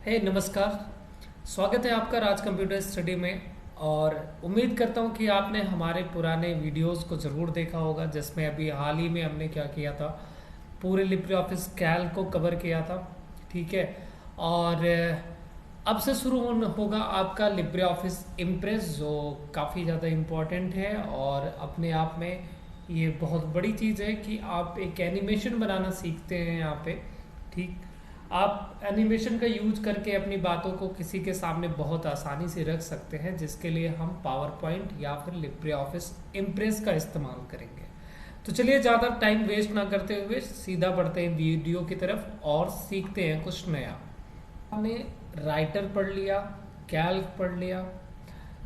नमस्कार। स्वागत है आपका राज कंप्यूटर स्टडी में। और उम्मीद करता हूँ कि आपने हमारे पुराने वीडियोस को ज़रूर देखा होगा, जिसमें अभी हाल ही में हमने क्या किया था, पूरे लिब्रे ऑफिस कैल्क को कवर किया था। ठीक है। और अब से शुरू होगा आपका लिब्रे ऑफिस इम्प्रेस, जो काफ़ी ज़्यादा इम्पोर्टेंट है। और अपने आप में ये बहुत बड़ी चीज़ है कि आप एक एनिमेशन बनाना सीखते हैं यहाँ पे। ठीक। आप एनिमेशन का यूज करके अपनी बातों को किसी के सामने बहुत आसानी से रख सकते हैं, जिसके लिए हम पावर पॉइंट या फिर लिब्रे ऑफिस इम्प्रेस का इस्तेमाल करेंगे। तो चलिए ज़्यादा टाइम वेस्ट ना करते हुए सीधा बढ़ते हैं वीडियो की तरफ और सीखते हैं कुछ नया। हमने राइटर पढ़ लिया, कैल्क पढ़ लिया,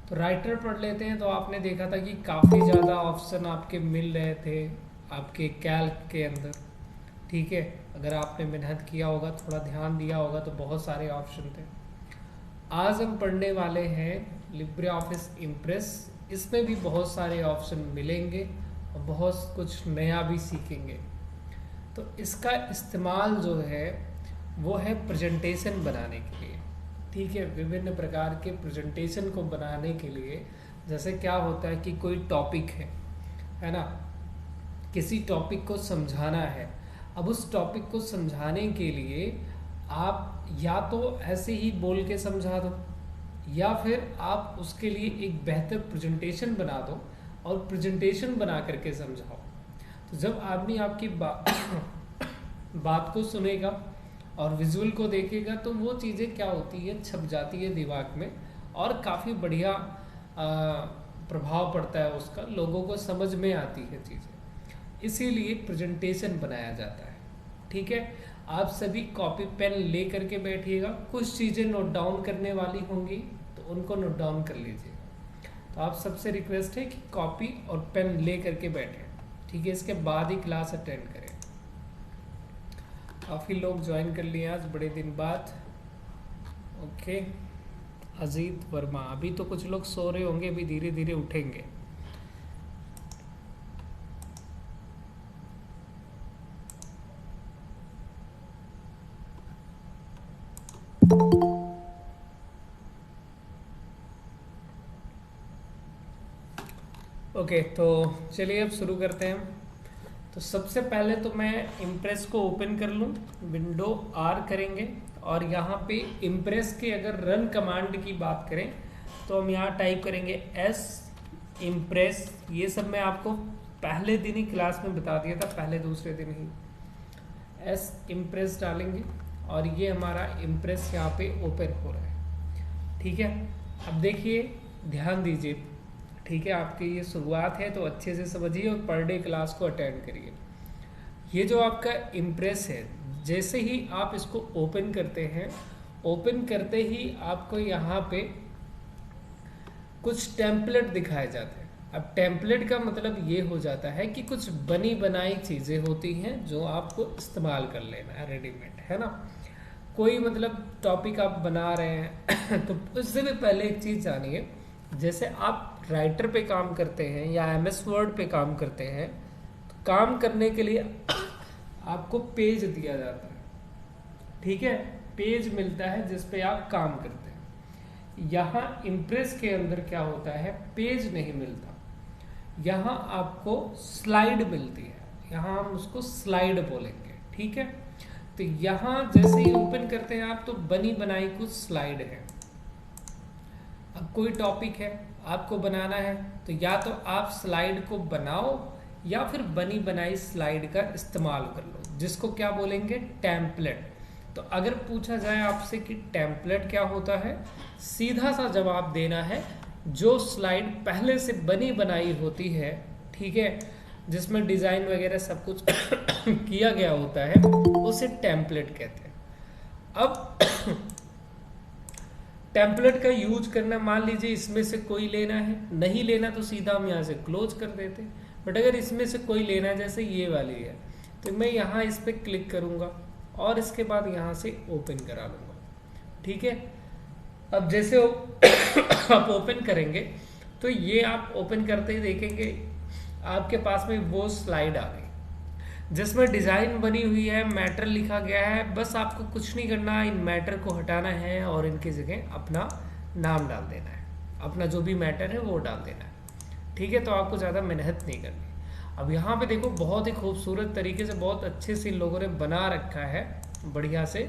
तो राइटर पढ़ लेते हैं। तो आपने देखा था कि काफ़ी ज़्यादा ऑप्शन आपके मिल रहे थे आपके कैल्क के अंदर। ठीक है। अगर आपने मेहनत किया होगा, थोड़ा ध्यान दिया होगा, तो बहुत सारे ऑप्शन थे। आज हम पढ़ने वाले हैं लिब्रे ऑफिस इम्प्रेस। इसमें भी बहुत सारे ऑप्शन मिलेंगे और बहुत कुछ नया भी सीखेंगे। तो इसका इस्तेमाल जो है वो है प्रेजेंटेशन बनाने के लिए। ठीक है। विभिन्न प्रकार के प्रेजेंटेशन को बनाने के लिए, जैसे क्या होता है कि कोई टॉपिक है ना, किसी टॉपिक को समझाना है। अब उस टॉपिक को समझाने के लिए आप या तो ऐसे ही बोल के समझा दो, या फिर आप उसके लिए एक बेहतर प्रेजेंटेशन बना दो और प्रेजेंटेशन बना करके समझाओ। तो जब आदमी आपकी बात को सुनेगा और विजुअल को देखेगा, तो वो चीज़ें क्या होती है, छप जाती है दिमाग में और काफ़ी बढ़िया प्रभाव पड़ता है उसका, लोगों को समझ में आती है चीज़ें। इसीलिए प्रेजेंटेशन बनाया जाता है। ठीक है। आप सभी कॉपी पेन ले करके बैठिएगा। कुछ चीज़ें नोट डाउन करने वाली होंगी, तो उनको नोट डाउन कर लीजिएगा। तो आप सबसे रिक्वेस्ट है कि कॉपी और पेन ले करके बैठें। ठीक है। इसके बाद ही क्लास अटेंड करें। काफ़ी लोग ज्वाइन कर लिए आज बड़े दिन बाद। ओके। अजीत वर्मा, अभी तो कुछ लोग सो रहे होंगे, अभी धीरे धीरे उठेंगे। ओके, तो चलिए अब शुरू करते हैं। तो सबसे पहले तो मैं इम्प्रेस को ओपन कर लूँ, विंडो आर करेंगे। और यहाँ पे इम्प्रेस के अगर रन कमांड की बात करें, तो हम यहाँ टाइप करेंगे एस इम्प्रेस। ये सब मैं आपको पहले दिन ही क्लास में बता दिया था, पहले दूसरे दिन ही। एस इम्प्रेस डालेंगे और ये हमारा इम्प्रेस यहाँ पे ओपन हो रहा है। ठीक है। अब देखिए, ध्यान दीजिए। ठीक है। आपकी ये शुरुआत है, तो अच्छे से समझिए और पर डे क्लास को अटेंड करिए। ये जो आपका इम्प्रेस है, जैसे ही आप इसको ओपन करते हैं, ओपन करते ही आपको यहाँ पे कुछ टेम्पलेट दिखाए जाते हैं। अब टेम्पलेट का मतलब ये हो जाता है कि कुछ बनी बनाई चीज़ें होती हैं जो आपको इस्तेमाल कर लेना है, रेडीमेड, है ना। कोई मतलब टॉपिक आप बना रहे हैं तो उससे भी पहले एक चीज़ जानिए। जैसे आप राइटर पे काम करते हैं या एमएस वर्ड पे काम करते हैं, तो काम करने के लिए आपको पेज दिया जाता है। ठीक है। पेज मिलता है जिस पे आप काम करते हैं। यहाँ इम्प्रेस के अंदर क्या होता है, पेज नहीं मिलता, यहाँ आपको स्लाइड मिलती है। यहाँ हम उसको स्लाइड बोलेंगे। ठीक है। तो यहाँ जैसे ही ओपन करते हैं आप, तो बनी बनाई कुछ स्लाइड है। अब कोई टॉपिक है, आपको बनाना है, तो या तो आप स्लाइड को बनाओ या फिर बनी बनाई स्लाइड का इस्तेमाल कर लो, जिसको क्या बोलेंगे, टेम्पलेट। तो अगर पूछा जाए आपसे कि टेम्पलेट क्या होता है, सीधा सा जवाब देना है, जो स्लाइड पहले से बनी बनाई होती है, ठीक है, जिसमें डिज़ाइन वगैरह सब कुछ किया गया होता है, उसे टेम्पलेट कहते हैं। अब टेम्पलेट का यूज करना, मान लीजिए इसमें से कोई लेना है, नहीं लेना तो सीधा हम यहाँ से क्लोज कर देते हैं। बट अगर इसमें से कोई लेना है, जैसे ये वाली है, तो मैं यहाँ इस पर क्लिक करूँगा और इसके बाद यहाँ से ओपन करा लूँगा। ठीक है। अब जैसे आप ओपन करेंगे, तो ये आप ओपन करते ही देखेंगे आपके पास में वो स्लाइड आ गई। जिसमें डिज़ाइन बनी हुई है, मैटर लिखा गया है। बस आपको कुछ नहीं करना, इन मैटर को हटाना है और इनकी जगह अपना नाम डाल देना है, अपना जो भी मैटर है वो डाल देना है। ठीक है, तो आपको ज़्यादा मेहनत नहीं करनी। अब यहाँ पे देखो बहुत ही खूबसूरत तरीके से, बहुत अच्छे से इन लोगों ने बना रखा है बढ़िया से,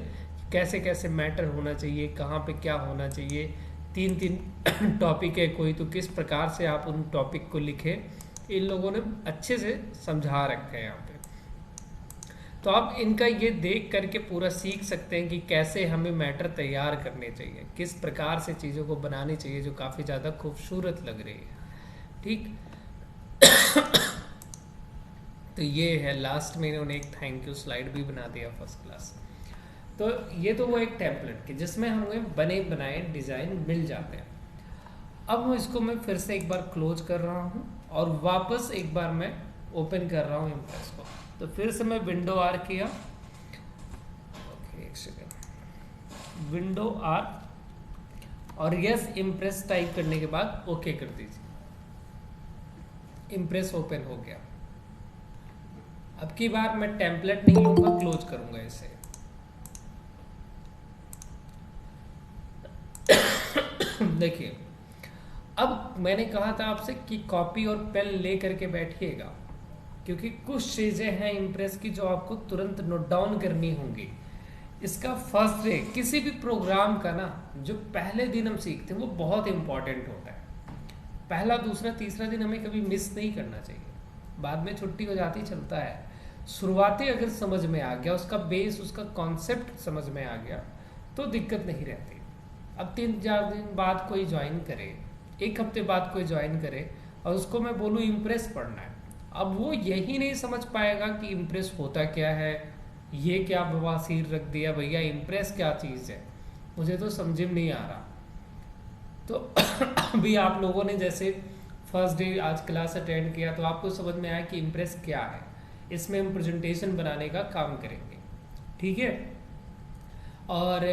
कैसे कैसे मैटर होना चाहिए, कहाँ पे क्या होना चाहिए। तीन तीन टॉपिक है कोई, तो किस प्रकार से आप उन टॉपिक को लिखें, इन लोगों ने अच्छे से समझा रखा है यहाँ पे। तो आप इनका ये देख करके पूरा सीख सकते हैं कि कैसे हमें मैटर तैयार करने चाहिए, किस प्रकार से चीज़ों को बनानी चाहिए जो काफ़ी ज़्यादा खूबसूरत लग रही है। ठीक। तो ये है, लास्ट में इन्होंने एक थैंक यू स्लाइड भी बना दिया, फर्स्ट क्लास। तो ये तो वो एक टेम्पलेट के जिसमें हमें बने बनाए डिज़ाइन मिल जाते हैं। अब इसको मैं फिर से एक बार क्लोज कर रहा हूँ और वापस एक बार मैं ओपन कर रहा हूँ इम्प्रेस को। तो फिर से मैं विंडो आर किया, ओके एक सेकेंड, विंडो आर और यस इम्प्रेस टाइप करने के बाद ओके कर दीजिए। इम्प्रेस ओपन हो गया। अब की बार मैं टेम्पलेट नहीं लूंगा, क्लोज करूंगा इसे। देखिए, अब मैंने कहा था आपसे कि कॉपी और पेन ले करके बैठिएगा, क्योंकि कुछ चीजें हैं इम्प्रेस की जो आपको तुरंत नोट डाउन करनी होंगी। इसका फर्स्ट डे किसी भी प्रोग्राम का ना, जो पहले दिन हम सीखते हैं वो बहुत इंपॉर्टेंट होता है। पहला, दूसरा, तीसरा दिन हमें कभी मिस नहीं करना चाहिए। बाद में छुट्टी हो जाती, चलता है। शुरुआती अगर समझ में आ गया, उसका बेस, उसका कॉन्सेप्ट समझ में आ गया, तो दिक्कत नहीं रहती। अब 3-4 दिन बाद कोई ज्वाइन करे, 1 हफ्ते बाद कोई ज्वाइन करे और उसको मैं बोलूँ इम्प्रेस पढ़ना है, अब वो यही नहीं समझ पाएगा कि इम्प्रेस होता क्या है, ये क्या बवासीर रख दिया भैया, इम्प्रेस क्या चीज़ है, मुझे तो समझ में नहीं आ रहा। तो अभी आप लोगों ने जैसे फर्स्ट डे आज क्लास अटेंड किया तो आपको समझ में आया कि इम्प्रेस क्या है। इसमें हम प्रेजेंटेशन बनाने का काम करेंगे, ठीक है। और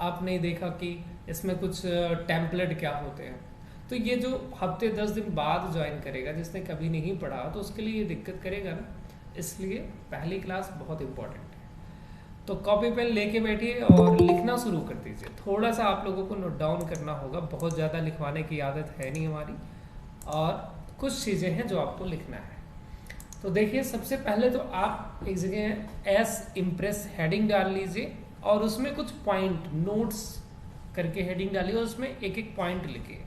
आपने देखा कि इसमें कुछ टेम्पलेट क्या होते हैं। तो ये जो हफ्ते 10 दिन बाद ज्वाइन करेगा, जिसने कभी नहीं पढ़ा, तो उसके लिए ये दिक्कत करेगा ना, इसलिए पहली क्लास बहुत इंपॉर्टेंट है। तो कॉपी पेन लेके बैठिए और लिखना शुरू कर दीजिए। थोड़ा सा आप लोगों को नोट डाउन करना होगा, बहुत ज़्यादा लिखवाने की आदत है नहीं हमारी, और कुछ चीज़ें हैं जो आपको लिखना है। तो देखिए, सबसे पहले तो आप एक जगह एस इम्प्रेस हेडिंग डाल लीजिए और उसमें कुछ पॉइंट नोट्स करके हेडिंग डालिए और उसमें एक एक पॉइंट लिखिए,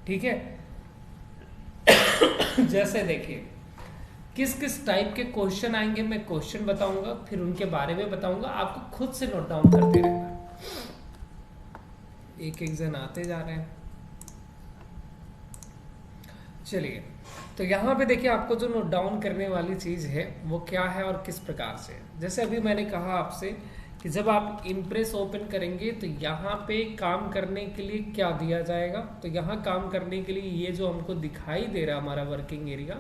ठीक है। जैसे देखिए, किस किस टाइप के क्वेश्चन आएंगे, मैं क्वेश्चन बताऊंगा, फिर उनके बारे में बताऊंगा, आपको खुद से नोट डाउन करते रहना। एक एक जन आते जा रहे हैं, चलिए। तो यहाँ पे देखिए, आपको जो नोट डाउन करने वाली चीज़ है वो क्या है और किस प्रकार से। जैसे अभी मैंने कहा आपसे कि जब आप इम्प्रेस ओपन करेंगे तो यहाँ पे काम करने के लिए क्या दिया जाएगा, तो यहाँ काम करने के लिए ये जो हमको दिखाई दे रहा है हमारा वर्किंग एरिया,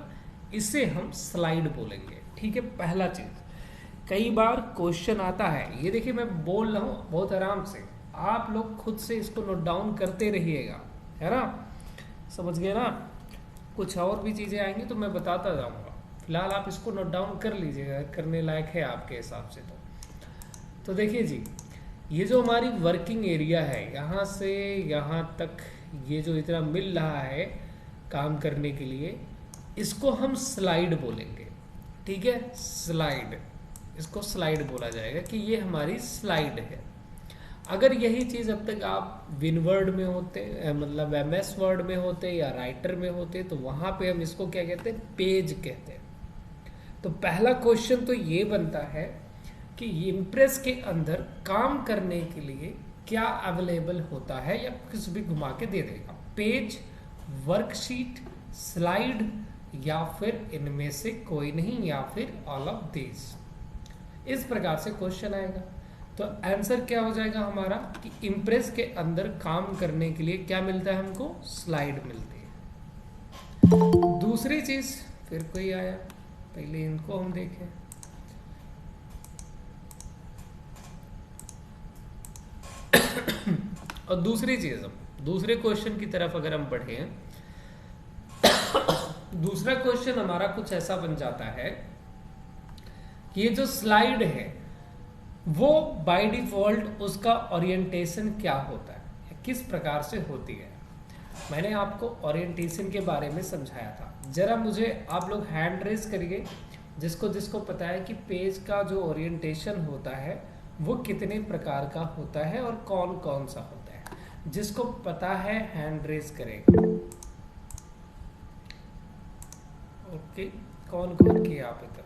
इसे हम स्लाइड बोलेंगे, ठीक है। पहला चीज़, कई बार क्वेश्चन आता है, ये देखिए मैं बोल रहा हूँ बहुत आराम से, आप लोग खुद से इसको नोट डाउन करते रहिएगा, है ना, समझ गए ना। कुछ और भी चीज़ें आएंगी तो मैं बताता जाऊँगा, फिलहाल आप इसको नोट डाउन कर लीजिएगा, करने लायक है आपके हिसाब से। तो देखिए जी, ये जो हमारी वर्किंग एरिया है, यहाँ से यहाँ तक ये जो इतना मिल रहा है काम करने के लिए, इसको हम स्लाइड बोलेंगे, ठीक है। स्लाइड, इसको स्लाइड बोला जाएगा कि ये हमारी स्लाइड है। अगर यही चीज़ अब तक आप विनवर्ड में होते, मतलब MS वर्ड में होते या राइटर में होते, तो वहाँ पे हम इसको क्या कहते हैं, पेज कहते हैं। तो पहला क्वेश्चन तो ये बनता है कि इम्प्रेस के अंदर काम करने के लिए क्या अवेलेबल होता है, या कुछ भी घुमा के दे देगा, पेज, वर्कशीट, स्लाइड, या फिर इनमें से कोई नहीं, या फिर ऑल ऑफ दिस। इस प्रकार से क्वेश्चन आएगा। तो आंसर क्या हो जाएगा हमारा कि इम्प्रेस के अंदर काम करने के लिए क्या मिलता है हमको, स्लाइड मिलती है। दूसरी चीज, फिर कोई आया, पहले इनको हम देखें। और दूसरी चीज, हम दूसरे क्वेश्चन की तरफ अगर हम बढ़े, दूसरा क्वेश्चन हमारा कुछ ऐसा बन जाता है ये जो स्लाइड है वो बाय डिफॉल्ट उसका ओरिएंटेशन क्या होता है, किस प्रकार से होती है। मैंने आपको ओरिएंटेशन के बारे में समझाया था। जरा मुझे आप लोग हैंड रेज करिए जिसको जिसको पता है कि पेज का जो ओरिएंटेशन होता है वो कितने प्रकार का होता है और कौन कौन सा होता है। जिसको पता है हैंड रेज करेगा। ओके, कौन कौन किया आप इधर?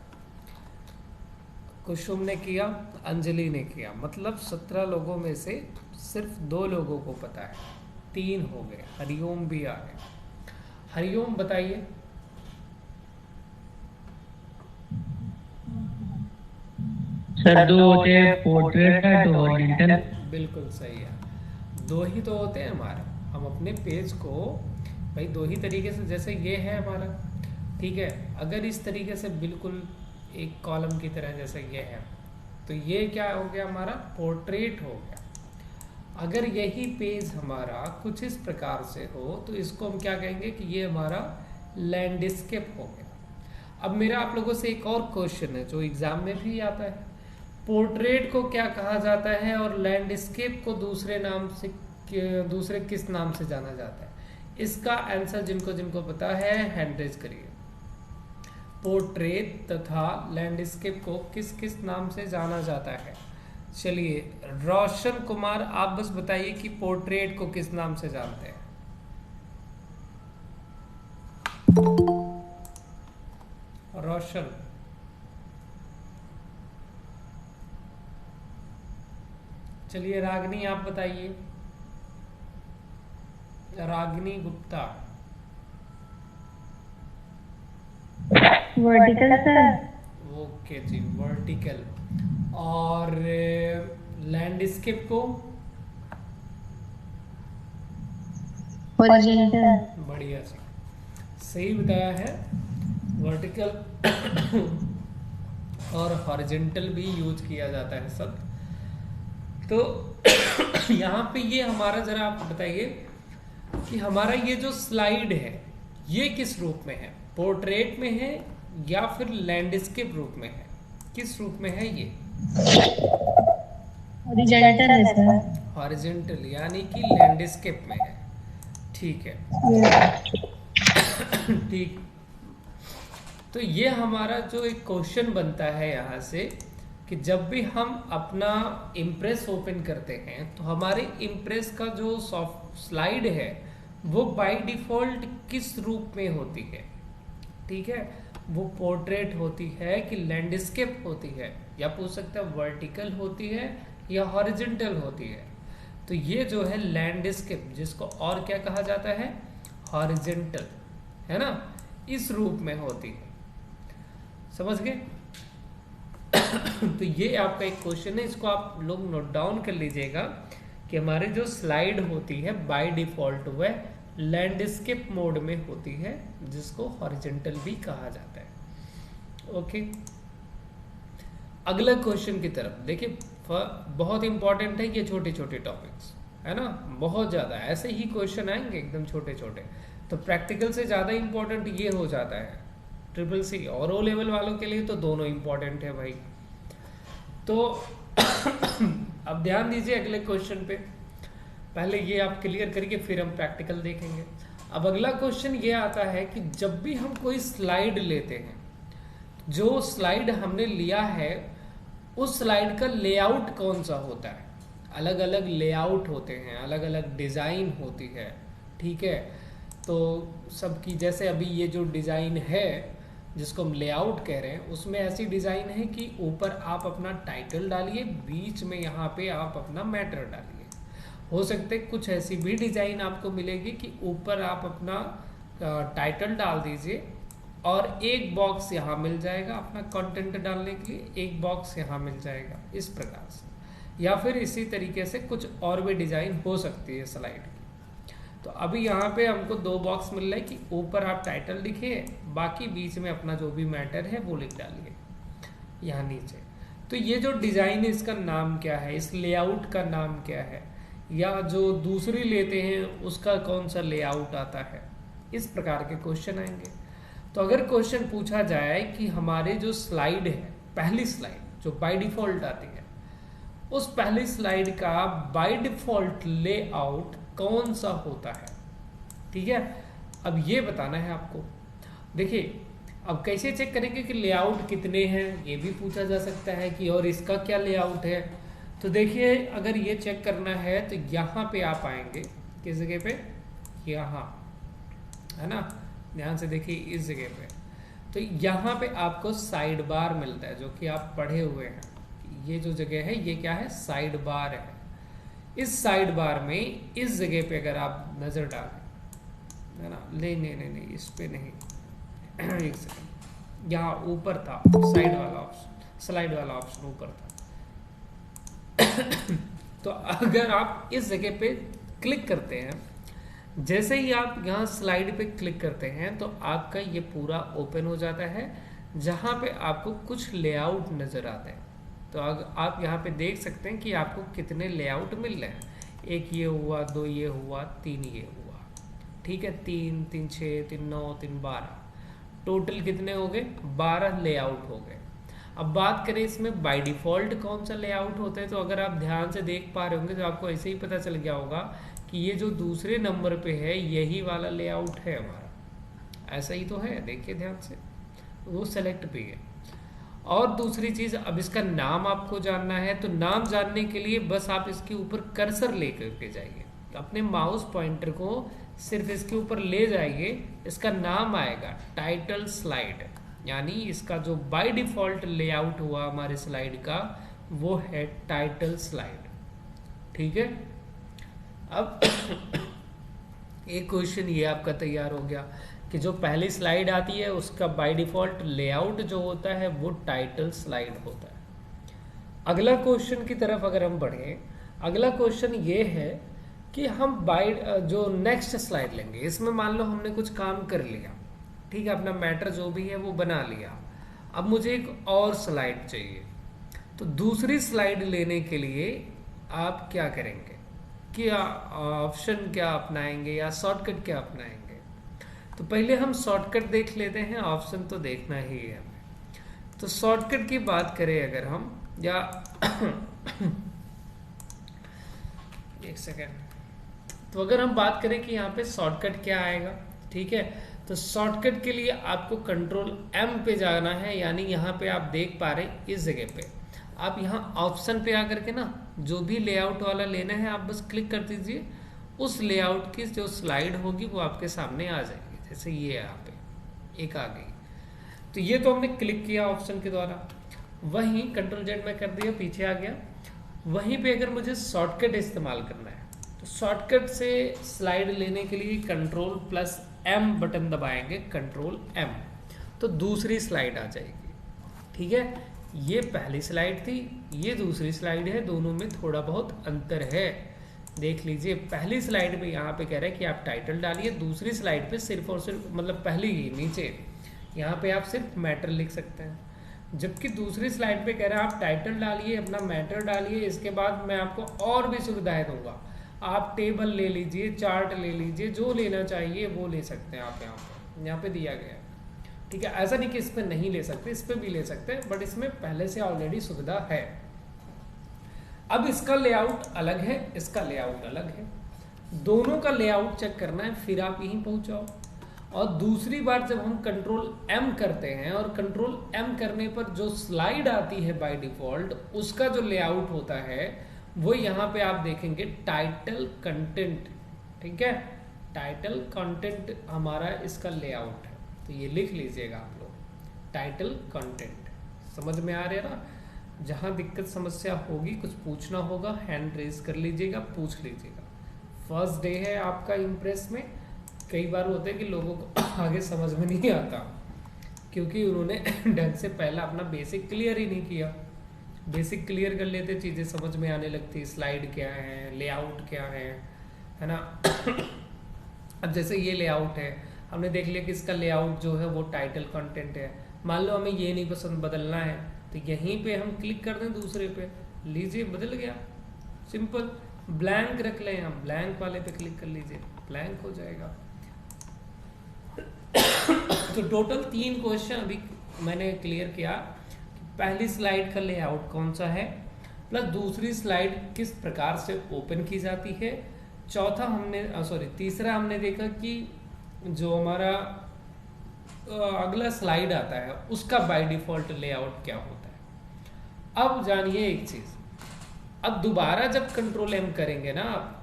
कुसुम ने किया, अंजलि ने किया, मतलब 17 लोगों में से सिर्फ 2 लोगों को पता है, 3 हो गए। हरिओम भी आ गए। हरिओम बताइए। सर 2 होते हैं, पोर्ट्रेट है, 2 ओरिएंटल। बिल्कुल सही है, 2 ही तो होते हैं हमारे। हम अपने पेज को भाई 2 ही तरीके से, जैसे ये है हमारा, ठीक है, अगर इस तरीके से बिल्कुल एक कॉलम की तरह जैसे ये है तो ये क्या हो गया हमारा, पोर्ट्रेट हो गया। अगर यही पेज हमारा कुछ इस प्रकार से हो तो इसको हम क्या कहेंगे कि ये हमारा लैंडस्केप हो गया। अब मेरा आप लोगों से एक और क्वेश्चन है जो एग्जाम में भी आता है, पोर्ट्रेट को क्या कहा जाता है और लैंडस्केप को दूसरे नाम से, दूसरे किस नाम से जाना जाता है? इसका आंसर जिनको जिनको पता है हैंड रेज करिए। पोर्ट्रेट तथा लैंडस्केप को किस किस नाम से जाना जाता है? चलिए रोशन कुमार, आप बस बताइए कि पोर्ट्रेट को किस नाम से जानते हैं। रोशन, चलिए रागिनी आप बताइए। Ragini Gupta. Vertical sir. Okay जी, वर्टिकल। और लैंडस्केप को? हॉरिजॉन्टल। बढ़िया जी, सही बताया है। वर्टिकल और हॉरिजॉन्टल भी यूज किया जाता है सब। तो यहाँ पे ये हमारा, जरा आप बताइए कि हमारा ये जो स्लाइड है ये किस रूप में है, पोर्ट्रेट में है या फिर लैंडस्केप रूप में है? किस रूप में है ये? हॉरिजॉन्टल है सर। हॉरिजॉन्टल यानी कि लैंडस्केप में है, ठीक है। ठीक, तो ये हमारा जो एक क्वेश्चन बनता है यहाँ से कि जब भी हम अपना इम्प्रेस ओपन करते हैं तो हमारे इम्प्रेस का जो सॉफ्ट स्लाइड है वो बाय डिफॉल्ट किस रूप में होती है, ठीक है। वो पोर्ट्रेट होती है कि लैंडस्केप होती है, या पूछ सकते हैं वर्टिकल होती है या हॉरिजॉन्टल होती है। तो ये जो है लैंडस्केप, जिसको और क्या कहा जाता है, हॉरिजॉन्टल, है ना, इस रूप में होती है। समझ गए? तो ये आपका एक क्वेश्चन है, इसको आप लोग नोट डाउन कर लीजिएगा कि हमारे जो स्लाइड होती है बाय डिफॉल्ट वह लैंडस्केप मोड में होती है, जिसको हॉरिजॉन्टल भी कहा जाता है। ओके, अगला क्वेश्चन की तरफ देखिए, बहुत इंपॉर्टेंट है ये छोटे छोटे टॉपिक्स, है ना, बहुत ज़्यादा ऐसे ही क्वेश्चन आएंगे एकदम छोटे छोटे, तो प्रैक्टिकल से ज़्यादा इंपॉर्टेंट ये हो जाता है ट्रिपल सी और ओ लेवल वालों के लिए, तो दोनों इंपॉर्टेंट है भाई। तो अब ध्यान दीजिए अगले क्वेश्चन पे, पहले ये आप क्लियर करिए फिर हम प्रैक्टिकल देखेंगे। अब अगला क्वेश्चन ये आता है कि जब भी हम कोई स्लाइड लेते हैं, जो स्लाइड हमने लिया है उस स्लाइड का लेआउट कौन सा होता है। अलग अलग लेआउट होते हैं, अलग अलग डिज़ाइन होती है, ठीक है। तो सबकी, जैसे अभी ये जो डिज़ाइन है जिसको हम लेआउट कह रहे हैं, उसमें ऐसी डिज़ाइन है कि ऊपर आप अपना टाइटल डालिए, बीच में यहाँ पे आप अपना मैटर डालिए। हो सकते कुछ ऐसी भी डिज़ाइन आपको मिलेगी कि ऊपर आप अपना टाइटल डाल दीजिए और एक बॉक्स यहाँ मिल जाएगा अपना कंटेंट डालने के लिए, एक बॉक्स यहाँ मिल जाएगा, इस प्रकार से। या फिर इसी तरीके से कुछ और भी डिज़ाइन हो सकती है स्लाइड की। तो अभी यहाँ पे हमको 2 बॉक्स मिल रहा है कि ऊपर आप टाइटल लिखिए, बाकी बीच में अपना जो भी मैटर है वो लिख डालिए यहाँ नीचे। तो ये जो डिज़ाइन है इसका नाम क्या है, इस लेआउट का नाम क्या है, या जो दूसरी लेते हैं उसका कौन सा लेआउट आता है, इस प्रकार के क्वेश्चन आएंगे। तो अगर क्वेश्चन पूछा जाए कि हमारे जो स्लाइड है, पहली स्लाइड जो बाय डिफॉल्ट आती है, उस पहली स्लाइड का बाय डिफॉल्ट लेआउट कौन सा होता है, ठीक है। अब ये बताना है आपको। देखिए अब कैसे चेक करेंगे कि लेआउट कितने हैं, ये भी पूछा जा सकता है कि और इसका क्या लेआउट है। तो देखिए अगर ये चेक करना है तो यहाँ पे आप आएंगे, किस जगह पे, यहाँ, है ना, ध्यान से देखिए इस जगह पे। तो यहाँ पे आपको साइड बार मिलता है, जो कि आप पढ़े हुए हैं। ये जो जगह है ये क्या है, साइड बार है। इस साइड बार में इस जगह पे अगर आप नजर डालें, है ना, नहीं इस पे नहीं एक सेकंड, यहाँ ऊपर था साइड वाला ऑप्शन, स्लाइड वाला ऑप्शन ऊपर था। तो अगर आप इस जगह पे क्लिक करते हैं, जैसे ही आप यहाँ स्लाइड पे क्लिक करते हैं तो आपका ये पूरा ओपन हो जाता है, जहाँ पे आपको कुछ लेआउट नजर आते हैं। तो अगर आप यहाँ पे देख सकते हैं कि आपको कितने लेआउट मिल रहे हैं। एक ये हुआ, दो ये हुआ, तीन ये हुआ, ठीक है, 3 3 6 3 9 3 12, टोटल कितने हो गए, 12 लेआउट हो गए। अब बात करें इसमें बाय डिफॉल्ट कौन सा लेआउट होता है, तो अगर आप ध्यान से देख पा रहे होंगे तो आपको ऐसे ही पता चल गया होगा कि ये जो दूसरे नंबर पे है यही वाला लेआउट है हमारा, ऐसा ही तो है, देखिए ध्यान से, वो सेलेक्ट पे है। और दूसरी चीज, अब इसका नाम आपको जानना है, तो नाम जानने के लिए बस आप इसके ऊपर कर्सर लेकर के जाइए, अपने माउस पॉइंटर को सिर्फ इसके ऊपर ले जाइए, इसका नाम आएगा टाइटल स्लाइड, यानी इसका जो बाय डिफॉल्ट लेआउट हुआ हमारे स्लाइड का वो है टाइटल स्लाइड, ठीक है। अब एक क्वेश्चन ये आपका तैयार हो गया कि जो पहली स्लाइड आती है उसका बाय डिफॉल्ट लेआउट जो होता है वो टाइटल स्लाइड होता है। अगला क्वेश्चन की तरफ अगर हम बढ़ें, अगला क्वेश्चन ये है कि हम बाय जो नेक्स्ट स्लाइड लेंगे, इसमें मान लो हमने कुछ काम कर लिया, ठीक है, अपना मैटर जो भी है वो बना लिया, अब मुझे एक और स्लाइड चाहिए। तो दूसरी स्लाइड लेने के लिए आप क्या करेंगे, कि ऑप्शन क्या अपनाएंगे या शॉर्टकट क्या अपनाएंगे। तो पहले हम शॉर्टकट देख लेते हैं, ऑप्शन तो देखना ही है हमें। तो शॉर्टकट की बात करें अगर हम, या एक सेकेंड, तो अगर हम बात करें कि यहाँ पे शॉर्टकट क्या आएगा, ठीक है, तो शॉर्टकट के लिए आपको कंट्रोल M पे जाना है, यानी यहाँ पे आप देख पा रहे इस जगह पे आप यहाँ ऑप्शन पे आकर के ना जो भी लेआउट वाला लेना है आप बस क्लिक कर दीजिए, उस लेआउट की जो स्लाइड होगी वो आपके सामने आ जाएगी। जैसे ये यहाँ पे एक आ गई, तो ये तो हमने क्लिक किया ऑप्शन के द्वारा, वहीं कंट्रोल Z में कर दिया, पीछे आ गया। वहीं पे अगर मुझे शॉर्टकट इस्तेमाल करना है तो शॉर्टकट से स्लाइड लेने के लिए कंट्रोल+M बटन दबाएंगे, कंट्रोल M, तो दूसरी स्लाइड आ जाएगी, ठीक है। ये पहली स्लाइड थी, ये दूसरी स्लाइड है, दोनों में थोड़ा बहुत अंतर है, देख लीजिए। पहली स्लाइड में यहाँ पे कह रहा है कि आप टाइटल डालिए, दूसरी स्लाइड पे सिर्फ और सिर्फ, मतलब पहली ही नीचे यहाँ पे आप सिर्फ मैटर लिख सकते हैं, जबकि दूसरी स्लाइड पे कह रहा है आप टाइटल डालिए, अपना मैटर डालिए, इसके बाद मैं आपको और भी सुविधाएं दूंगा, आप टेबल ले लीजिए, चार्ट ले लीजिए, जो लेना चाहिए वो ले सकते हैं आप। यहाँ पे दिया गया है, ठीक है। ऐसा नहीं कि इस पे नहीं ले सकते, इस पे भी ले सकते हैं, बट इसमें पहले से ऑलरेडी सुविधा है। अब इसका लेआउट अलग है, इसका लेआउट अलग है, दोनों का लेआउट चेक करना है, फिर आप यहीं पहुंच जाओ। और दूसरी बार जब हम कंट्रोल M करते हैं, और कंट्रोल M करने पर जो स्लाइड आती है बाय डिफॉल्ट, उसका जो लेआउट होता है वो यहाँ पे आप देखेंगे टाइटल कंटेंट, ठीक है, टाइटल कंटेंट हमारा इसका लेआउट है। तो ये लिख लीजिएगा आप लोग, टाइटल कंटेंट, समझ में आ रहा है ना। जहाँ दिक्कत समस्या होगी, कुछ पूछना होगा, हैंड रेज कर लीजिएगा, पूछ लीजिएगा। फर्स्ट डे है आपका इम्प्रेस में, कई बार होता है कि लोगों को आगे समझ में नहीं आता क्योंकि उन्होंने ढंग से पहला अपना बेसिक क्लियर ही नहीं किया। बेसिक क्लियर कर लेते, चीज़ें समझ में आने लगती, स्लाइड क्या है, लेआउट क्या है ना। अब जैसे ये लेआउट है, हमने देख लिया कि इसका लेआउट जो है वो टाइटल कंटेंट है। मान लो हमें ये नहीं पसंद, बदलना है, तो यहीं पे हम क्लिक कर दें दूसरे पे, लीजिए बदल गया, सिंपल। ब्लैंक रख लें, हम ब्लैंक वाले पे क्लिक कर लीजिए, ब्लैंक हो जाएगा। तो टोटल 3 क्वेश्चन अभी मैंने क्लियर किया। पहली स्लाइड का लेआउट कौन सा है, प्लस दूसरी स्लाइड किस प्रकार से ओपन की जाती है। चौथा हमने तीसरा हमने देखा कि जो हमारा अगला स्लाइड आता है उसका बाय डिफॉल्ट लेआउट क्या होता है। अब जानिए एक चीज, अब दोबारा जब कंट्रोल एम करेंगे ना आप,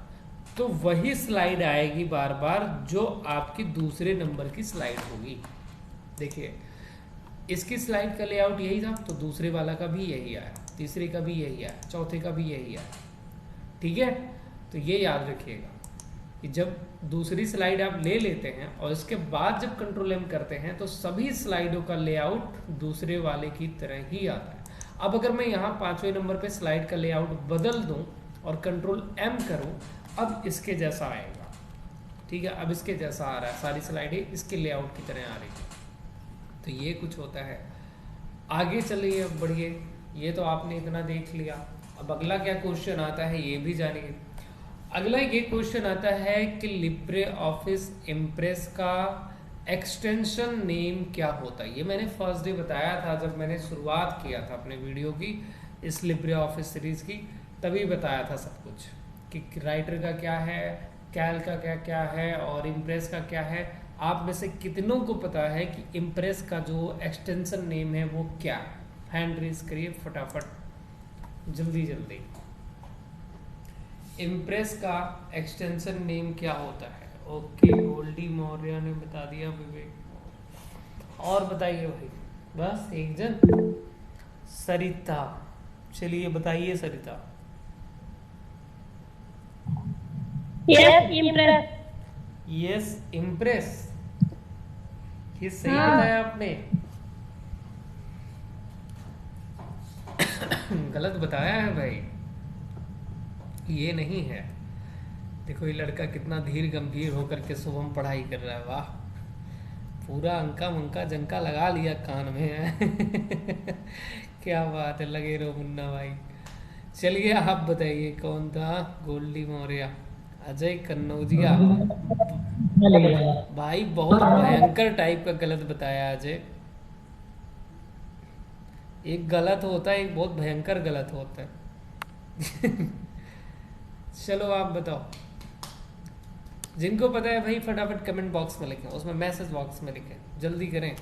तो वही स्लाइड आएगी बार बार जो आपकी दूसरे नंबर की स्लाइड होगी। देखिए इसकी स्लाइड का लेआउट यही था, तो दूसरे वाला का भी यही आया, तीसरे का भी यही आया, चौथे का भी यही आया। ठीक है, तो ये याद रखिएगा कि जब दूसरी स्लाइड आप ले लेते हैं और इसके बाद जब कंट्रोल एम करते हैं तो सभी स्लाइडों का लेआउट दूसरे वाले की तरह ही आता है। अब अगर मैं यहाँ 5वें नंबर पे स्लाइड का लेआउट बदल दूं और कंट्रोल एम करूं, अब इसके जैसा आएगा। ठीक है, अब इसके जैसा आ रहा है, सारी स्लाइडें इसके लेआउट की तरह आ रही है। तो ये कुछ होता है। आगे चलिए, अब बढ़िए, ये तो आपने इतना देख लिया। अब अगला क्या क्वेश्चन आता है ये भी जानिए। अगला ये क्वेश्चन आता है कि लिब्रे ऑफिस इम्प्रेस का एक्सटेंशन नेम क्या होता है। ये मैंने फर्स्ट डे बताया था जब मैंने शुरुआत किया था अपने वीडियो की, इस लिब्रे ऑफिस सीरीज की, तभी बताया था सब कुछ कि राइटर का क्या है, कैल का क्या क्या है और इम्प्रेस का क्या है। आप में से कितनों को पता है कि इम्प्रेस का जो एक्सटेंशन नेम है वो क्या है? हैंड रेज करिए फटाफट, जल्दी जल्दी। इम्प्रेस का एक्सटेंशन नेम क्या होता है? ओके, गोल्डी मौर्य ने बता दिया, विवेक और बताइए भाई, बस एक जन। सरिता, चलिए बताइए Sarita. Yes impress. Yes impress, ये सही बताया आपने। गलत बताया है भाई, ये नहीं है। देखो ये लड़का कितना धीर गंभीर होकर के शुभम पढ़ाई कर रहा है, वाह, पूरा अंका मंका जंका लगा लिया कान में है। क्या बात है, लगे रहो मुन्ना भाई। चलिए आप बताइए कौन था? गोल्डी मौर्य, अजय कन्नौजिया। भाई बहुत भयंकर टाइप का गलत बताया अजय। एक गलत होता है, एक बहुत भयंकर गलत होता है। चलो आप बताओ, जिनको पता है भाई फटाफट कमेंट बॉक्स में लिखें, उसमें मैसेज बॉक्स में लिखें, जल्दी करें।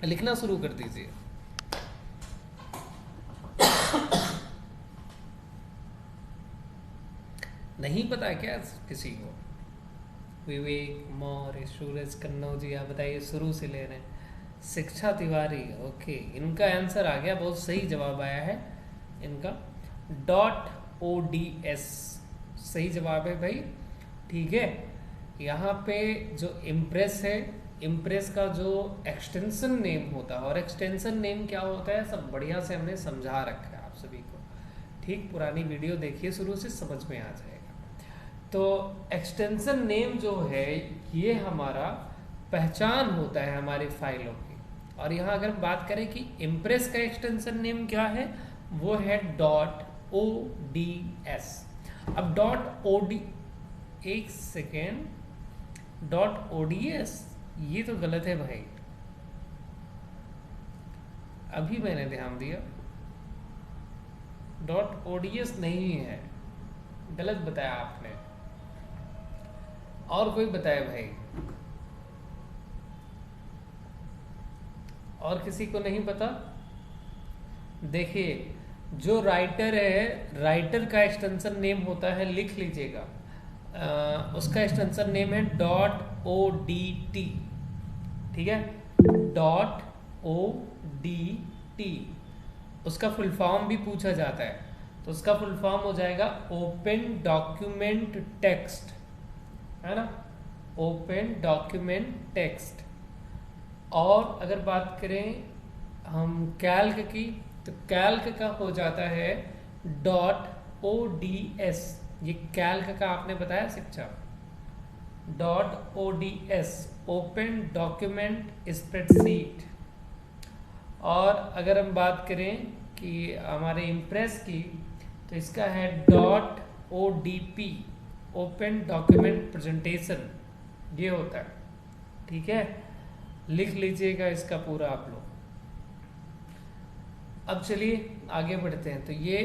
लिखना शुरू कर दीजिए। नहीं पता है क्या किसी को? विवेक मौर्य, सूरज कन्नौजी, आप बताइए, शुरू से ले रहे हैं। शिक्षा तिवारी, ओके, इनका आंसर आ गया, बहुत सही जवाब आया है इनका। .ods सही जवाब है भाई। ठीक है, यहाँ पे जो इम्प्रेस है, इम्प्रेस का जो एक्सटेंशन नेम होता है, और एक्सटेंशन नेम क्या होता है सब बढ़िया से हमने समझा रखा है आप सभी को। ठीक, पुरानी वीडियो देखिए, शुरू से समझ में आ जाएगा। तो एक्सटेंशन नेम जो है ये हमारा पहचान होता है हमारी फाइलों की। और यहाँ अगर बात करें कि इम्प्रेस का एक्सटेंशन नेम क्या है, वो है .ods। अब एक सेकेंड, .ods ये तो गलत है भाई, अभी मैंने ध्यान दिया, .ods नहीं है, गलत बताया आपने। और कोई बताए भाई? और किसी को नहीं पता? देखिए जो राइटर है, राइटर का एक्सटेंशन नेम होता है, लिख लीजिएगा, उसका एक्सटेंशन नेम है .odt। ठीक है, .odt, उसका फुल फॉर्म भी पूछा जाता है, तो उसका फुल फॉर्म हो जाएगा ओपन डॉक्यूमेंट टेक्स्ट, है ना, ओपन डॉक्यूमेंट टेक्स्ट। और अगर बात करें हम कैल्क की, तो कैल्क का हो जाता है .ods। ये कैल्क का आपने बताया शिक्षा, .ods ओपन डॉक्यूमेंट स्प्रेडशीट। और अगर हम बात करें कि हमारे इम्प्रेस की, तो इसका है .odp ओपन डॉक्यूमेंट प्रेजेंटेशन, ये होता है। ठीक है, लिख लीजिएगा इसका पूरा आप लोग। अब चलिए आगे बढ़ते हैं। तो ये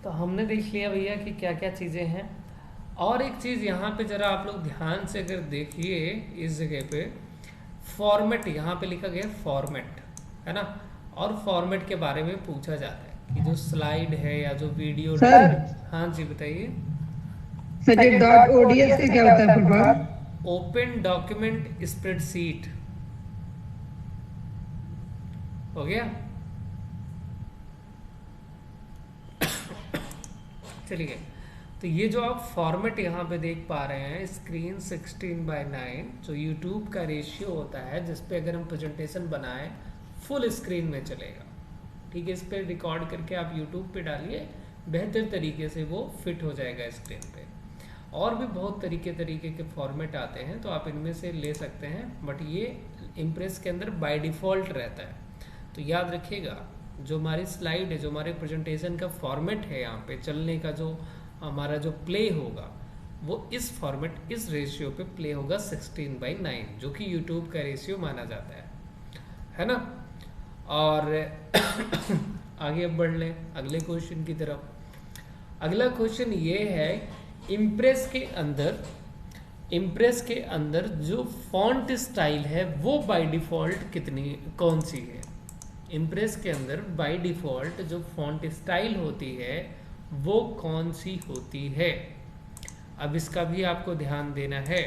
तो हमने देख लिया भैया कि क्या क्या चीज़ें हैं। और एक चीज़ यहाँ पे ज़रा आप लोग ध्यान से अगर देखिए, इस जगह पे फॉर्मेट यहाँ पे लिखा गया फॉर्मेट, है ना। और फॉर्मेट के बारे में पूछा जाता है कि जो स्लाइड है या जो वीडियो। सर। हाँ जी बताइए। सर ये डॉट ओडीएस का क्या होता है full form? Open document spreadsheet हो गया। चलिए, तो ये जो आप फॉर्मेट यहाँ पे देख पा रहे हैं, स्क्रीन 16:9, जो यूट्यूब का रेशियो होता है जिस पे अगर हम प्रेजेंटेशन बनाएं फुल स्क्रीन में चलेगा। ठीक है, इस पर रिकॉर्ड करके आप यूट्यूब पे डालिए, बेहतर तरीके से वो फिट हो जाएगा स्क्रीन पे। और भी बहुत तरीके के फॉर्मेट आते हैं, तो आप इनमें से ले सकते हैं, बट ये इम्प्रेस के अंदर बाय डिफ़ॉल्ट रहता है। तो याद रखिएगा, जो हमारी स्लाइड है, जो हमारे प्रेजेंटेशन का फॉर्मेट है, यहाँ पे चलने का जो हमारा जो प्ले होगा वो इस फॉर्मेट, इस रेशियो पे प्ले होगा 16:9, जो कि यूट्यूब का रेशियो माना जाता है ना। और आगे अब बढ़ लें अगले क्वेश्चन की तरफ। अगला क्वेश्चन ये है, इम्प्रेस के अंदर जो फॉन्ट स्टाइल है वो बाय डिफ़ॉल्ट कौन सी है। इम्प्रेस के अंदर बाय डिफ़ॉल्ट जो फॉन्ट स्टाइल होती है वो कौन सी होती है। अब इसका भी आपको ध्यान देना है।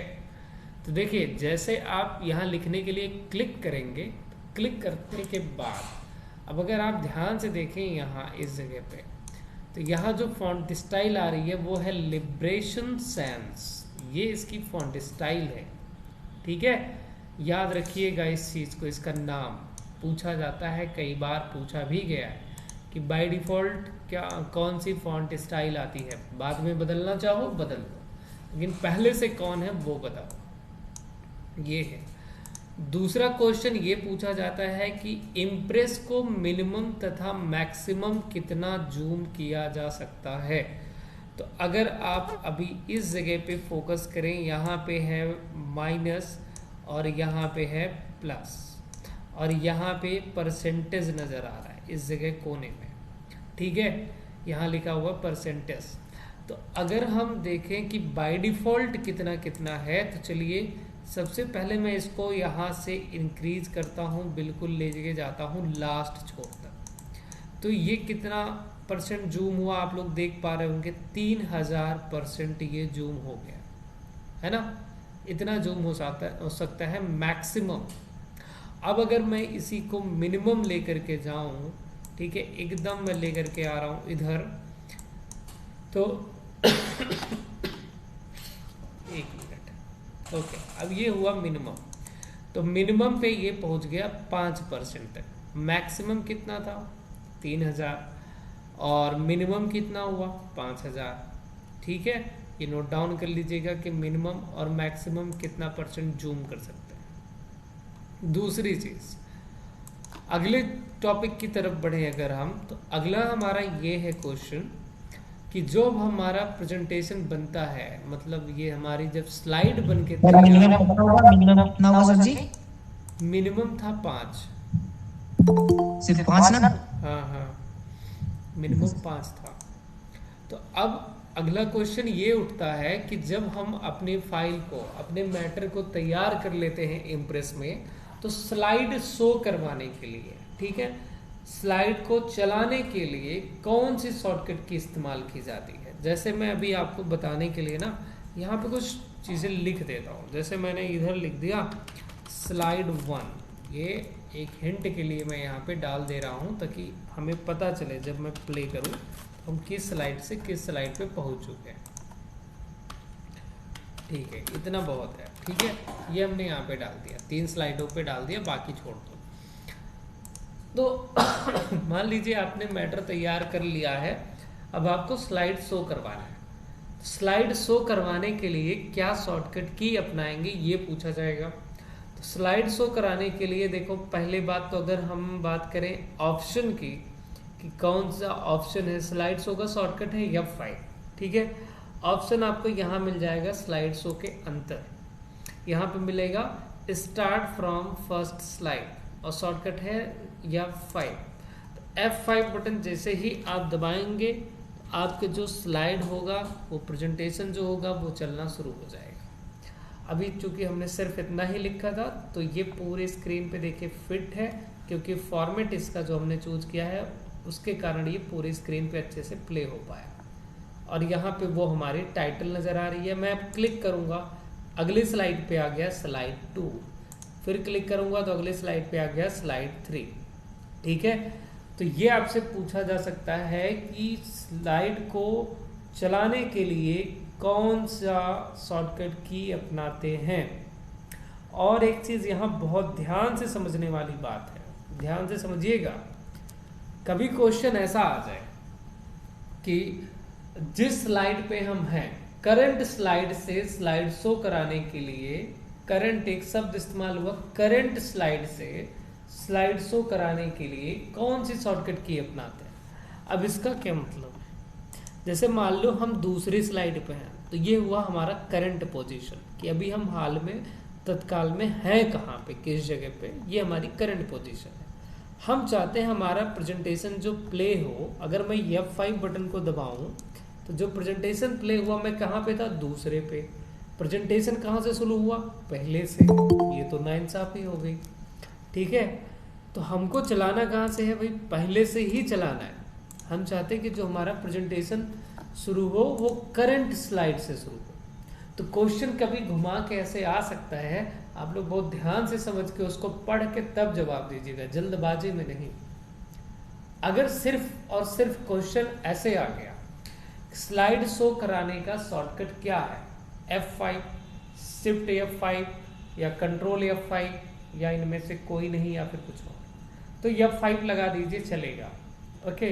तो देखिए, जैसे आप यहाँ लिखने के लिए क्लिक करेंगे, क्लिक करने के बाद अब अगर आप ध्यान से देखें यहाँ इस जगह पे, तो यहाँ जो फॉन्ट स्टाइल आ रही है वो है लिबरेशन सैंस। ये इसकी फॉन्ट स्टाइल है। ठीक है, याद रखिएगा इस चीज़ को। इसका नाम पूछा जाता है, कई बार पूछा भी गया है कि बाय डिफ़ॉल्ट क्या कौन सी फॉन्ट स्टाइल आती है। बाद में बदलना चाहो बदल लो, लेकिन पहले से कौन है वो बताओ। ये है। दूसरा क्वेश्चन ये पूछा जाता है कि इम्प्रेस को मिनिमम तथा मैक्सिमम कितना जूम किया जा सकता है। तो अगर आप अभी इस जगह पे फोकस करें, यहाँ पे है माइनस और यहाँ पे है प्लस और यहाँ पे परसेंटेज नज़र आ रहा है इस जगह कोने में। ठीक है, यहाँ लिखा हुआ परसेंटेज। तो अगर हम देखें कि बाय डिफ़ॉल्ट कितना कितना है, तो चलिए सबसे पहले मैं इसको यहाँ से इंक्रीज करता हूँ, बिल्कुल ले जाता हूँ लास्ट छोर तक। तो ये कितना परसेंट जूम हुआ आप लोग देख पा रहे होंगे, 3000% ये जूम हो गया, है ना। इतना जूम हो सकता है मैक्सिमम। अब अगर मैं इसी को मिनिमम लेकर के जाऊँ, ठीक है, एकदम मैं लेकर के आ रहा हूँ इधर, तो एक मिनट, ओके, अब ये हुआ मिनिमम। तो मिनिमम पे ये पहुंच गया 5% तक। मैक्सिमम कितना था 3000 और मिनिमम कितना हुआ 5000। ठीक है, ये नोट डाउन कर लीजिएगा कि मिनिमम और मैक्सिमम कितना परसेंट जूम कर सकते हैं। दूसरी चीज़, अगले टॉपिक की तरफ बढ़े अगर हम, तो अगला हमारा ये है क्वेश्चन कि जो हमारा प्रेजेंटेशन बनता है, मतलब ये हमारी जब स्लाइड बन के मिनिमम कितना हुआ सर जी? मिनिमम था 5, सिर्फ 5 ना? हाँ, मिनिमम 5 था। तो अब अगला क्वेश्चन ये उठता है कि जब हम अपनी फाइल को, अपने मैटर को तैयार कर लेते हैं इम्प्रेस में, तो स्लाइड शो करवाने के लिए, ठीक है, स्लाइड को चलाने के लिए कौन सी शॉर्टकट की इस्तेमाल की जाती है। जैसे मैं अभी आपको बताने के लिए ना यहाँ पे कुछ चीज़ें लिख देता हूँ। जैसे मैंने इधर लिख दिया स्लाइड 1, ये एक हिंट के लिए मैं यहाँ पे डाल दे रहा हूँ ताकि हमें पता चले जब मैं प्ले करूँ हम किस स्लाइड से किस स्लाइड पे पहुँच चुके हैं। ठीक है, इतना बहुत है। ठीक है, ये हमने यहाँ पे डाल दिया, 3 स्लाइडों पे डाल दिया, बाकी छोड़ दो। तो मान लीजिए आपने मैटर तैयार कर लिया है, अब आपको स्लाइड शो करवाना है। स्लाइड शो करवाने के लिए क्या शॉर्टकट की अपनाएंगे ये पूछा जाएगा। तो स्लाइड शो कराने के लिए देखो, पहले बात तो अगर हम बात करें ऑप्शन की कि कौन सा ऑप्शन है, स्लाइड शो का शॉर्टकट है F5। ठीक है, ऑप्शन आपको यहाँ मिल जाएगा स्लाइड शो के अंतर, यहाँ पे मिलेगा स्टार्ट फ्रॉम फर्स्ट स्लाइड और शॉर्टकट है F5। तो F5 बटन जैसे ही आप दबाएंगे आपके जो स्लाइड होगा वो प्रेजेंटेशन जो होगा वो चलना शुरू हो जाएगा। अभी चूंकि हमने सिर्फ इतना ही लिखा था तो ये पूरे स्क्रीन पे देखिए फिट है, क्योंकि फॉर्मेट इसका जो हमने चूज किया है उसके कारण ये पूरी स्क्रीन पे अच्छे से प्ले हो पाया। और यहाँ पे वो हमारी टाइटल नज़र आ रही है। मैं अब क्लिक करूँगा, अगली स्लाइड पे आ गया स्लाइड 2, फिर क्लिक करूँगा तो अगली स्लाइड पे आ गया स्लाइड 3। ठीक है, तो ये आपसे पूछा जा सकता है कि स्लाइड को चलाने के लिए कौन सा शॉर्टकट की अपनाते हैं। और एक चीज़ यहाँ बहुत ध्यान से समझने वाली बात है, ध्यान से समझिएगा। कभी क्वेश्चन ऐसा आ जाए कि जिस स्लाइड पे हम हैं, करंट स्लाइड से स्लाइड शो कराने के लिए, करंट एक शब्द इस्तेमाल हुआ, करंट स्लाइड से स्लाइड शो कराने के लिए कौन सी शॉर्टकट की अपनाते हैं। अब इसका क्या मतलब है, जैसे मान लो हम दूसरी स्लाइड पे हैं तो ये हुआ हमारा करंट पोजीशन कि अभी हम हाल में तत्काल में हैं कहाँ पे, किस जगह पे, ये हमारी करंट पोजीशन है। हम चाहते हैं हमारा प्रेजेंटेशन जो प्ले हो, अगर मैं F5 बटन को दबाऊं तो जो प्रेजेंटेशन प्ले हुआ मैं कहाँ पे था, दूसरे पे। प्रेजेंटेशन कहाँ से शुरू हुआ, पहले से। ये तो नाइंसाफी हो गई। ठीक है, तो हमको चलाना कहाँ से है भाई, पहले से ही चलाना है। हम चाहते हैं कि जो हमारा प्रेजेंटेशन शुरू हो वो करंट स्लाइड से शुरू हो। तो क्वेश्चन कभी घुमा के ऐसे आ सकता है, आप लोग बहुत ध्यान से समझ के उसको पढ़ के तब जवाब दीजिएगा, जल्दबाजी में नहीं। अगर सिर्फ और सिर्फ क्वेश्चन ऐसे आ गया, स्लाइड शो कराने का शॉर्टकट क्या है, F5, शिफ्ट F5 या कंट्रोल F5 या इनमें से कोई नहीं या फिर कुछ और, तो F5 लगा दीजिए, चलेगा। ओके,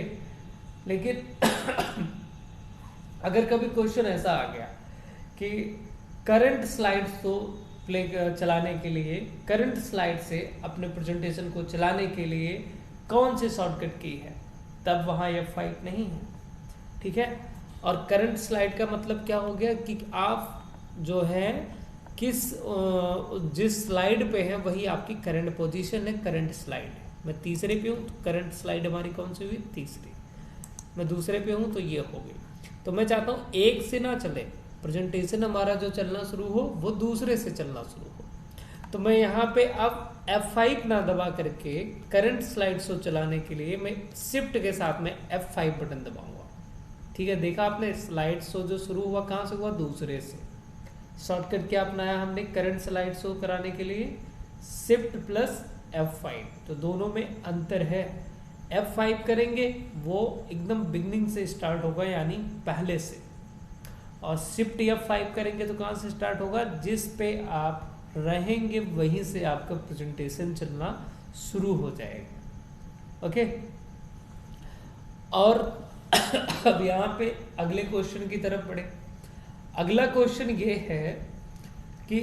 लेकिन अगर कभी क्वेश्चन ऐसा आ गया कि करंट स्लाइड शो प्ले चलाने के लिए, करंट स्लाइड से अपने प्रेजेंटेशन को चलाने के लिए कौन से शॉर्टकट की है, तब वहाँ F5 नहीं है। ठीक है, और करंट स्लाइड का मतलब क्या हो गया कि आप जो है जिस स्लाइड पे है वही आपकी करंट पोजीशन है, करंट स्लाइड है। मैं तीसरे पे हूँ तो करंट स्लाइड हमारी कौन सी हुई, तीसरी। मैं दूसरे पे हूँ तो ये हो गई। तो मैं चाहता हूँ एक से ना चले, प्रेजेंटेशन हमारा जो चलना शुरू हो वो दूसरे से चलना शुरू हो। तो मैं यहाँ पे अब F5 ना दबा करके करंट स्लाइड शो चलाने के लिए मैं शिफ्ट के साथ में F5 बटन दबाऊंगा। ठीक है, देखा आपने, स्लाइड शो जो शुरू हुआ कहाँ से हुआ, दूसरे से। शॉर्टकट क्या अपनाया हमने करंट स्लाइड शो कराने के लिए, शिफ्ट प्लस F5। तो दोनों में अंतर है। F5 करेंगे वो एकदम बिगनिंग से स्टार्ट होगा, यानी पहले से, और शिफ्ट F5 करेंगे तो कहाँ से स्टार्ट होगा, जिस पे आप रहेंगे वहीं से आपका प्रेजेंटेशन चलना शुरू हो जाएगा। ओके, और अब यहाँ पे अगले क्वेश्चन की तरफ बढ़े। अगला क्वेश्चन ये है कि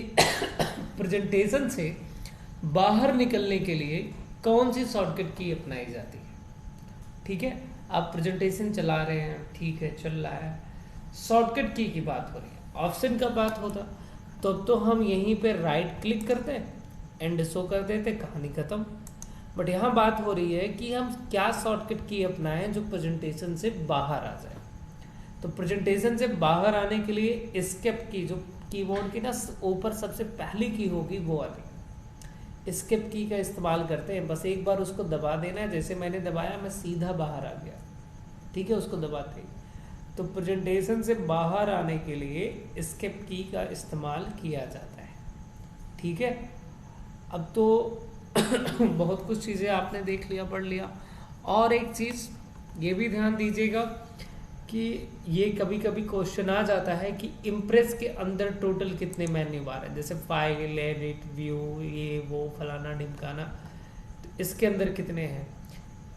प्रेजेंटेशन से बाहर निकलने के लिए कौन सी शॉर्टकट की अपनाई जाती है। ठीक है, आप प्रेजेंटेशन चला रहे हैं, ठीक है, चल रहा है, शॉर्टकट की बात हो रही है, ऑप्शन का बात होता तो हम यहीं पे राइट क्लिक करते हैं, एंड शो कर देते, कहानी खत्म। बट यहाँ बात हो रही है कि हम क्या शॉर्टकट की अपनाएं जो प्रेजेंटेशन से बाहर आ जाए। तो प्रेजेंटेशन से बाहर आने के लिए एस्केप की, जो कीबोर्ड की ना ऊपर सबसे पहली की होगी वो वाली एस्केप की का इस्तेमाल करते हैं। बस एक बार उसको दबा देना है, जैसे मैंने दबाया मैं सीधा बाहर आ गया। ठीक है, उसको दबाते ही। तो प्रेजेंटेशन से बाहर आने के लिए एस्केप की का इस्तेमाल किया जाता है। ठीक है, अब तो बहुत कुछ चीज़ें आपने देख लिया, पढ़ लिया। और एक चीज़ ये भी ध्यान दीजिएगा कि ये कभी कभी क्वेश्चन आ जाता है कि इम्प्रेस के अंदर टोटल कितने मेन्यू बार है, जैसे फाइल, एडिट, व्यू, ये वो फलाना ढिमकाना, तो इसके अंदर कितने हैं,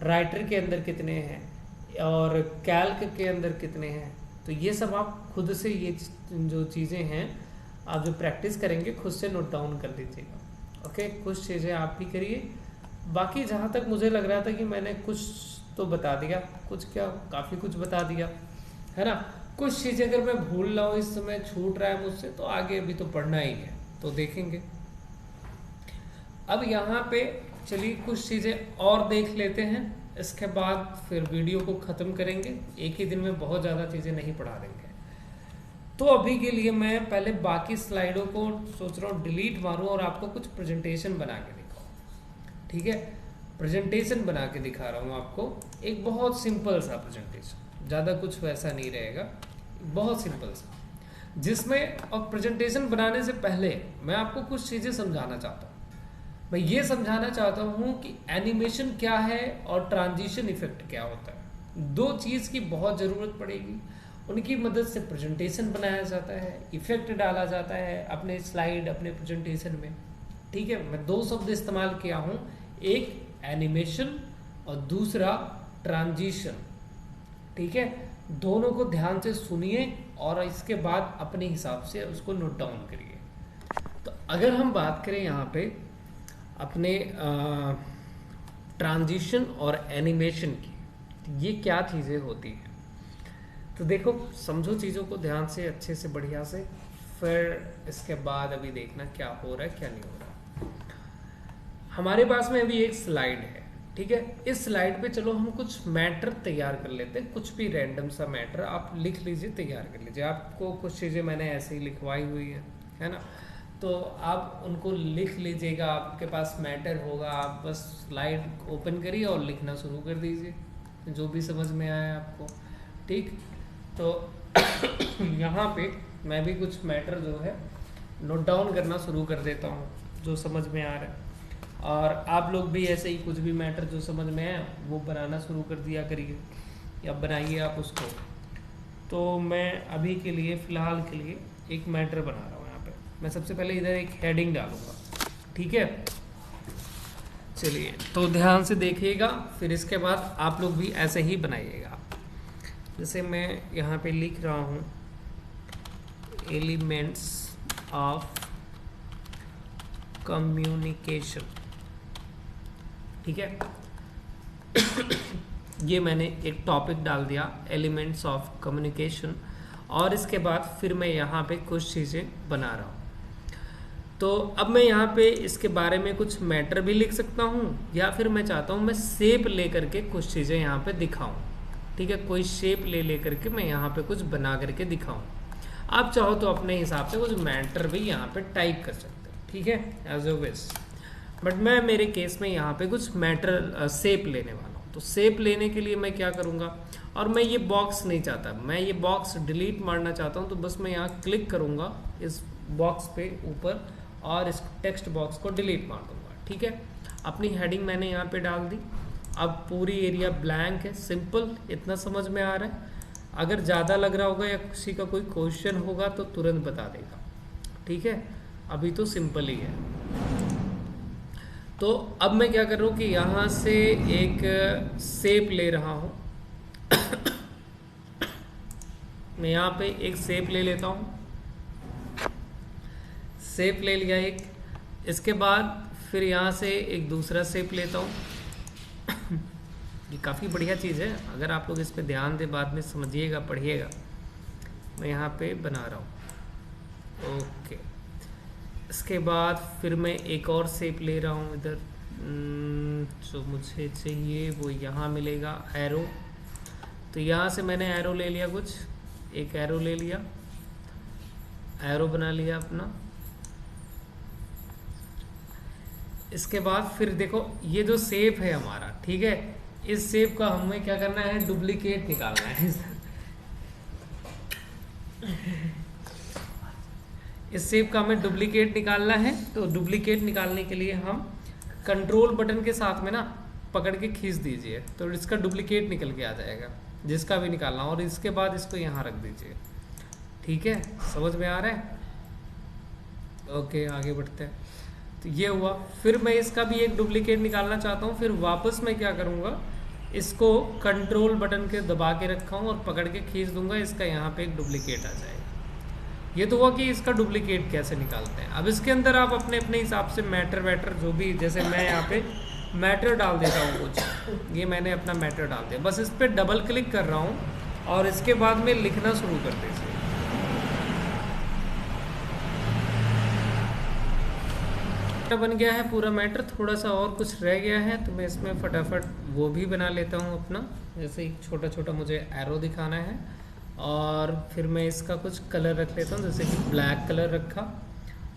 राइटर के अंदर कितने हैं, और कैल्क के अंदर कितने हैं। तो ये सब आप खुद से, ये जो चीज़ें हैं आप जो प्रैक्टिस करेंगे खुद से नोट डाउन कर लीजिएगा। ओके, कुछ चीज़ें आप भी करिए। बाकी जहाँ तक मुझे लग रहा था कि मैंने कुछ तो बता दिया, कुछ क्या काफ़ी कुछ बता दिया है ना। कुछ चीज़ें अगर मैं भूल रहा हूँ, इस समय छूट रहा है मुझसे, तो आगे अभी तो पढ़ना ही है, तो देखेंगे। अब यहाँ पे चलिए कुछ चीज़ें और देख लेते हैं, इसके बाद फिर वीडियो को ख़त्म करेंगे। एक ही दिन में बहुत ज़्यादा चीज़ें नहीं पढ़ा देंगे। तो अभी के लिए मैं पहले बाकी स्लाइडों को सोच रहा हूँ डिलीट मारूँ और आपको कुछ प्रेजेंटेशन बना के दिखाऊँ। ठीक है, प्रेजेंटेशन बना के दिखा रहा हूँ आपको, एक बहुत सिंपल सा प्रेजेंटेशन, ज़्यादा कुछ वैसा नहीं रहेगा, बहुत सिंपल सा, जिसमें और प्रेजेंटेशन बनाने से पहले मैं आपको कुछ चीज़ें समझाना चाहता हूँ। मैं ये समझाना चाहता हूँ कि एनिमेशन क्या है और ट्रांजिशन इफेक्ट क्या होता है। दो चीज़ की बहुत ज़रूरत पड़ेगी, उनकी मदद से प्रेजेंटेशन बनाया जाता है, इफेक्ट डाला जाता है अपने स्लाइड, अपने प्रेजेंटेशन में। ठीक है, मैं दो शब्द इस्तेमाल किया हूँ, एक एनिमेशन और दूसरा ट्रांजिशन। ठीक है, दोनों को ध्यान से सुनिए और इसके बाद अपने हिसाब से उसको नोट डाउन करिए। तो अगर हम बात करें यहाँ पे अपने ट्रांजिशन और एनिमेशन की, ये क्या चीज़ें होती हैं, तो देखो समझो चीज़ों को ध्यान से, अच्छे से, बढ़िया से, फिर इसके बाद अभी देखना क्या हो रहा है क्या नहीं हो रहा। हमारे पास में अभी एक स्लाइड है, ठीक है। इस स्लाइड पे चलो हम कुछ मैटर तैयार कर लेते हैं, कुछ भी रैंडम सा मैटर आप लिख लीजिए, तैयार कर लीजिए। आपको कुछ चीज़ें मैंने ऐसे ही लिखवाई हुई है ना, तो आप उनको लिख लीजिएगा। आपके पास मैटर होगा, आप बस स्लाइड ओपन करिए और लिखना शुरू कर दीजिए जो भी समझ में आए आपको। ठीक, तो यहाँ पे मैं भी कुछ मैटर जो है नोट डाउन करना शुरू कर देता हूँ जो समझ में आ रहा है, और आप लोग भी ऐसे ही कुछ भी मैटर जो समझ में आए वो बनाना शुरू कर दिया करिए या बनाइए आप उसको। तो मैं अभी के लिए फ़िलहाल के लिए एक मैटर बना रहा हूँ। मैं सबसे पहले इधर एक हेडिंग डालूंगा, ठीक है। चलिए, तो ध्यान से देखिएगा, फिर इसके बाद आप लोग भी ऐसे ही बनाइएगा। जैसे मैं यहाँ पे लिख रहा हूँ एलिमेंट्स ऑफ कम्युनिकेशन, ठीक है। ये मैंने एक टॉपिक डाल दिया, एलिमेंट्स ऑफ कम्युनिकेशन, और इसके बाद फिर मैं यहाँ पे कुछ चीज़ें बना रहा हूँ। तो अब मैं यहाँ पे इसके बारे में कुछ मैटर भी लिख सकता हूँ, या फिर मैं चाहता हूँ मैं शेप ले करके कुछ चीज़ें यहाँ पे दिखाऊँ, ठीक है। कोई शेप ले करके मैं यहाँ पे कुछ बना करके दिखाऊँ। आप चाहो तो अपने हिसाब से कुछ मैटर भी यहाँ पे टाइप कर सकते हैं, ठीक है, एज अ विश। बट मैं मेरे केस में यहाँ पे कुछ मैटर शेप लेने वाला हूँ। तो शेप लेने के लिए मैं क्या करूँगा, और मैं ये बॉक्स नहीं चाहता, मैं ये बॉक्स डिलीट मारना चाहता हूँ। तो बस मैं यहाँ क्लिक करूँगा इस बॉक्स पे ऊपर और इस टेक्स्ट बॉक्स को डिलीट मार दूँगा, ठीक है। अपनी हेडिंग मैंने यहाँ पे डाल दी। अब पूरी एरिया ब्लैंक है, सिंपल, इतना समझ में आ रहा है। अगर ज़्यादा लग रहा होगा या किसी का कोई क्वेश्चन होगा तो तुरंत बता देगा, ठीक है। अभी तो सिंपल ही है। तो अब मैं क्या कर रहा हूँ कि यहाँ से एक शेप ले रहा हूँ। मैं यहाँ पे एक शेप ले लेता हूँ, शेप ले लिया एक। इसके बाद फिर यहाँ से एक दूसरा शेप लेता हूँ। ये काफ़ी बढ़िया चीज़ है, अगर आप लोग इस पे ध्यान दें, बाद में समझिएगा, पढ़िएगा। मैं यहाँ पे बना रहा हूँ, ओके। इसके बाद फिर मैं एक और शेप ले रहा हूँ इधर, जो मुझे चाहिए वो यहाँ मिलेगा, एरो। तो यहाँ से मैंने एरो ले लिया, कुछ एक एरो ले लिया, एरो बना लिया अपना। इसके बाद फिर देखो ये जो शेप है हमारा, ठीक है, इस शेप का हमें क्या करना है, डुप्लीकेट निकालना है। इस शेप का हमें डुप्लीकेट निकालना है। तो डुप्लीकेट निकालने के लिए हम कंट्रोल बटन के साथ में ना पकड़ के खींच दीजिए, तो इसका डुप्लीकेट निकल के आ जाएगा, जिसका भी निकालना। और इसके बाद इसको यहाँ रख दीजिए, ठीक है। समझ में आ रहा है? ओके, आगे बढ़ते हैं। तो ये हुआ। फिर मैं इसका भी एक डुप्लीकेट निकालना चाहता हूँ। फिर वापस मैं क्या करूँगा, इसको कंट्रोल बटन के दबा के रखा हूँ और पकड़ के खींच दूंगा, इसका यहाँ पे एक डुप्लीकेट आ जाएगा। ये तो हुआ कि इसका डुप्लीकेट कैसे निकालते हैं। अब इसके अंदर आप अपने अपने हिसाब से मैटर वैटर जो भी, जैसे मैं यहाँ पे मैटर डाल देता हूँ कुछ, ये मैंने अपना मैटर डाल दिया। बस इस पर डबल क्लिक कर रहा हूँ और इसके बाद में लिखना शुरू कर दीजिए। बन गया है पूरा मैटर, थोड़ा सा और कुछ रह गया है तो मैं इसमें फटाफट वो भी बना लेता हूँ अपना। जैसे एक छोटा छोटा मुझे एरो दिखाना है और फिर मैं इसका कुछ कलर रख लेता हूँ, जैसे कि ब्लैक कलर रखा।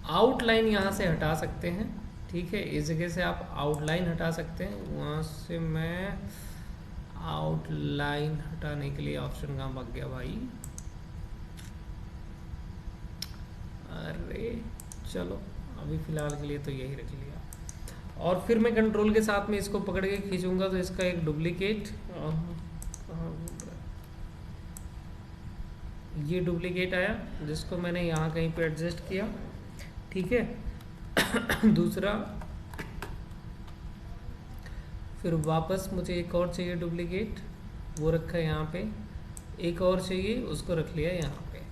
आउटलाइन यहाँ से हटा सकते हैं, ठीक है, इस जगह से आप आउटलाइन हटा सकते हैं। वहाँ से मैं आउटलाइन हटाने के लिए ऑप्शन कहाँ भाग गया भाई, अरे चलो अभी फ़िलहाल के लिए तो यही रख लिया। और फिर मैं कंट्रोल के साथ में इसको पकड़ के खींचूंगा तो इसका एक डुप्लीकेट, ये डुप्लीकेट आया जिसको मैंने यहाँ कहीं पे एडजस्ट किया, ठीक है। दूसरा, फिर वापस मुझे एक और चाहिए डुप्लीकेट, वो रखा है यहाँ पे। एक और चाहिए, उसको रख लिया यहाँ पे।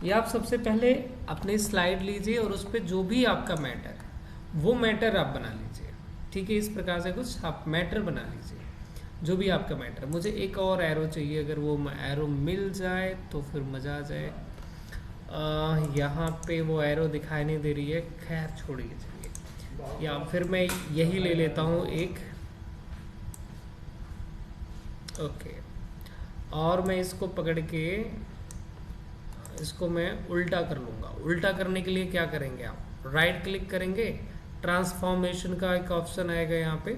ये आप सबसे पहले अपनी स्लाइड लीजिए और उस पर जो भी आपका मैटर है वो मैटर आप बना लीजिए, ठीक है। इस प्रकार से कुछ आप मैटर बना लीजिए, जो भी आपका मैटर। मुझे एक और एरो चाहिए, अगर वो एरो मिल जाए तो फिर मज़ा आ जाए। यहाँ पे वो एरो दिखाई नहीं दे रही है, खैर छोड़िए चलिए, या फिर मैं यही ले लेता हूँ एक, ओके। और मैं इसको पकड़ के इसको मैं उल्टा कर लूँगा। उल्टा करने के लिए क्या करेंगे आप, राइट क्लिक करेंगे, ट्रांसफॉर्मेशन का एक ऑप्शन आएगा यहाँ पे,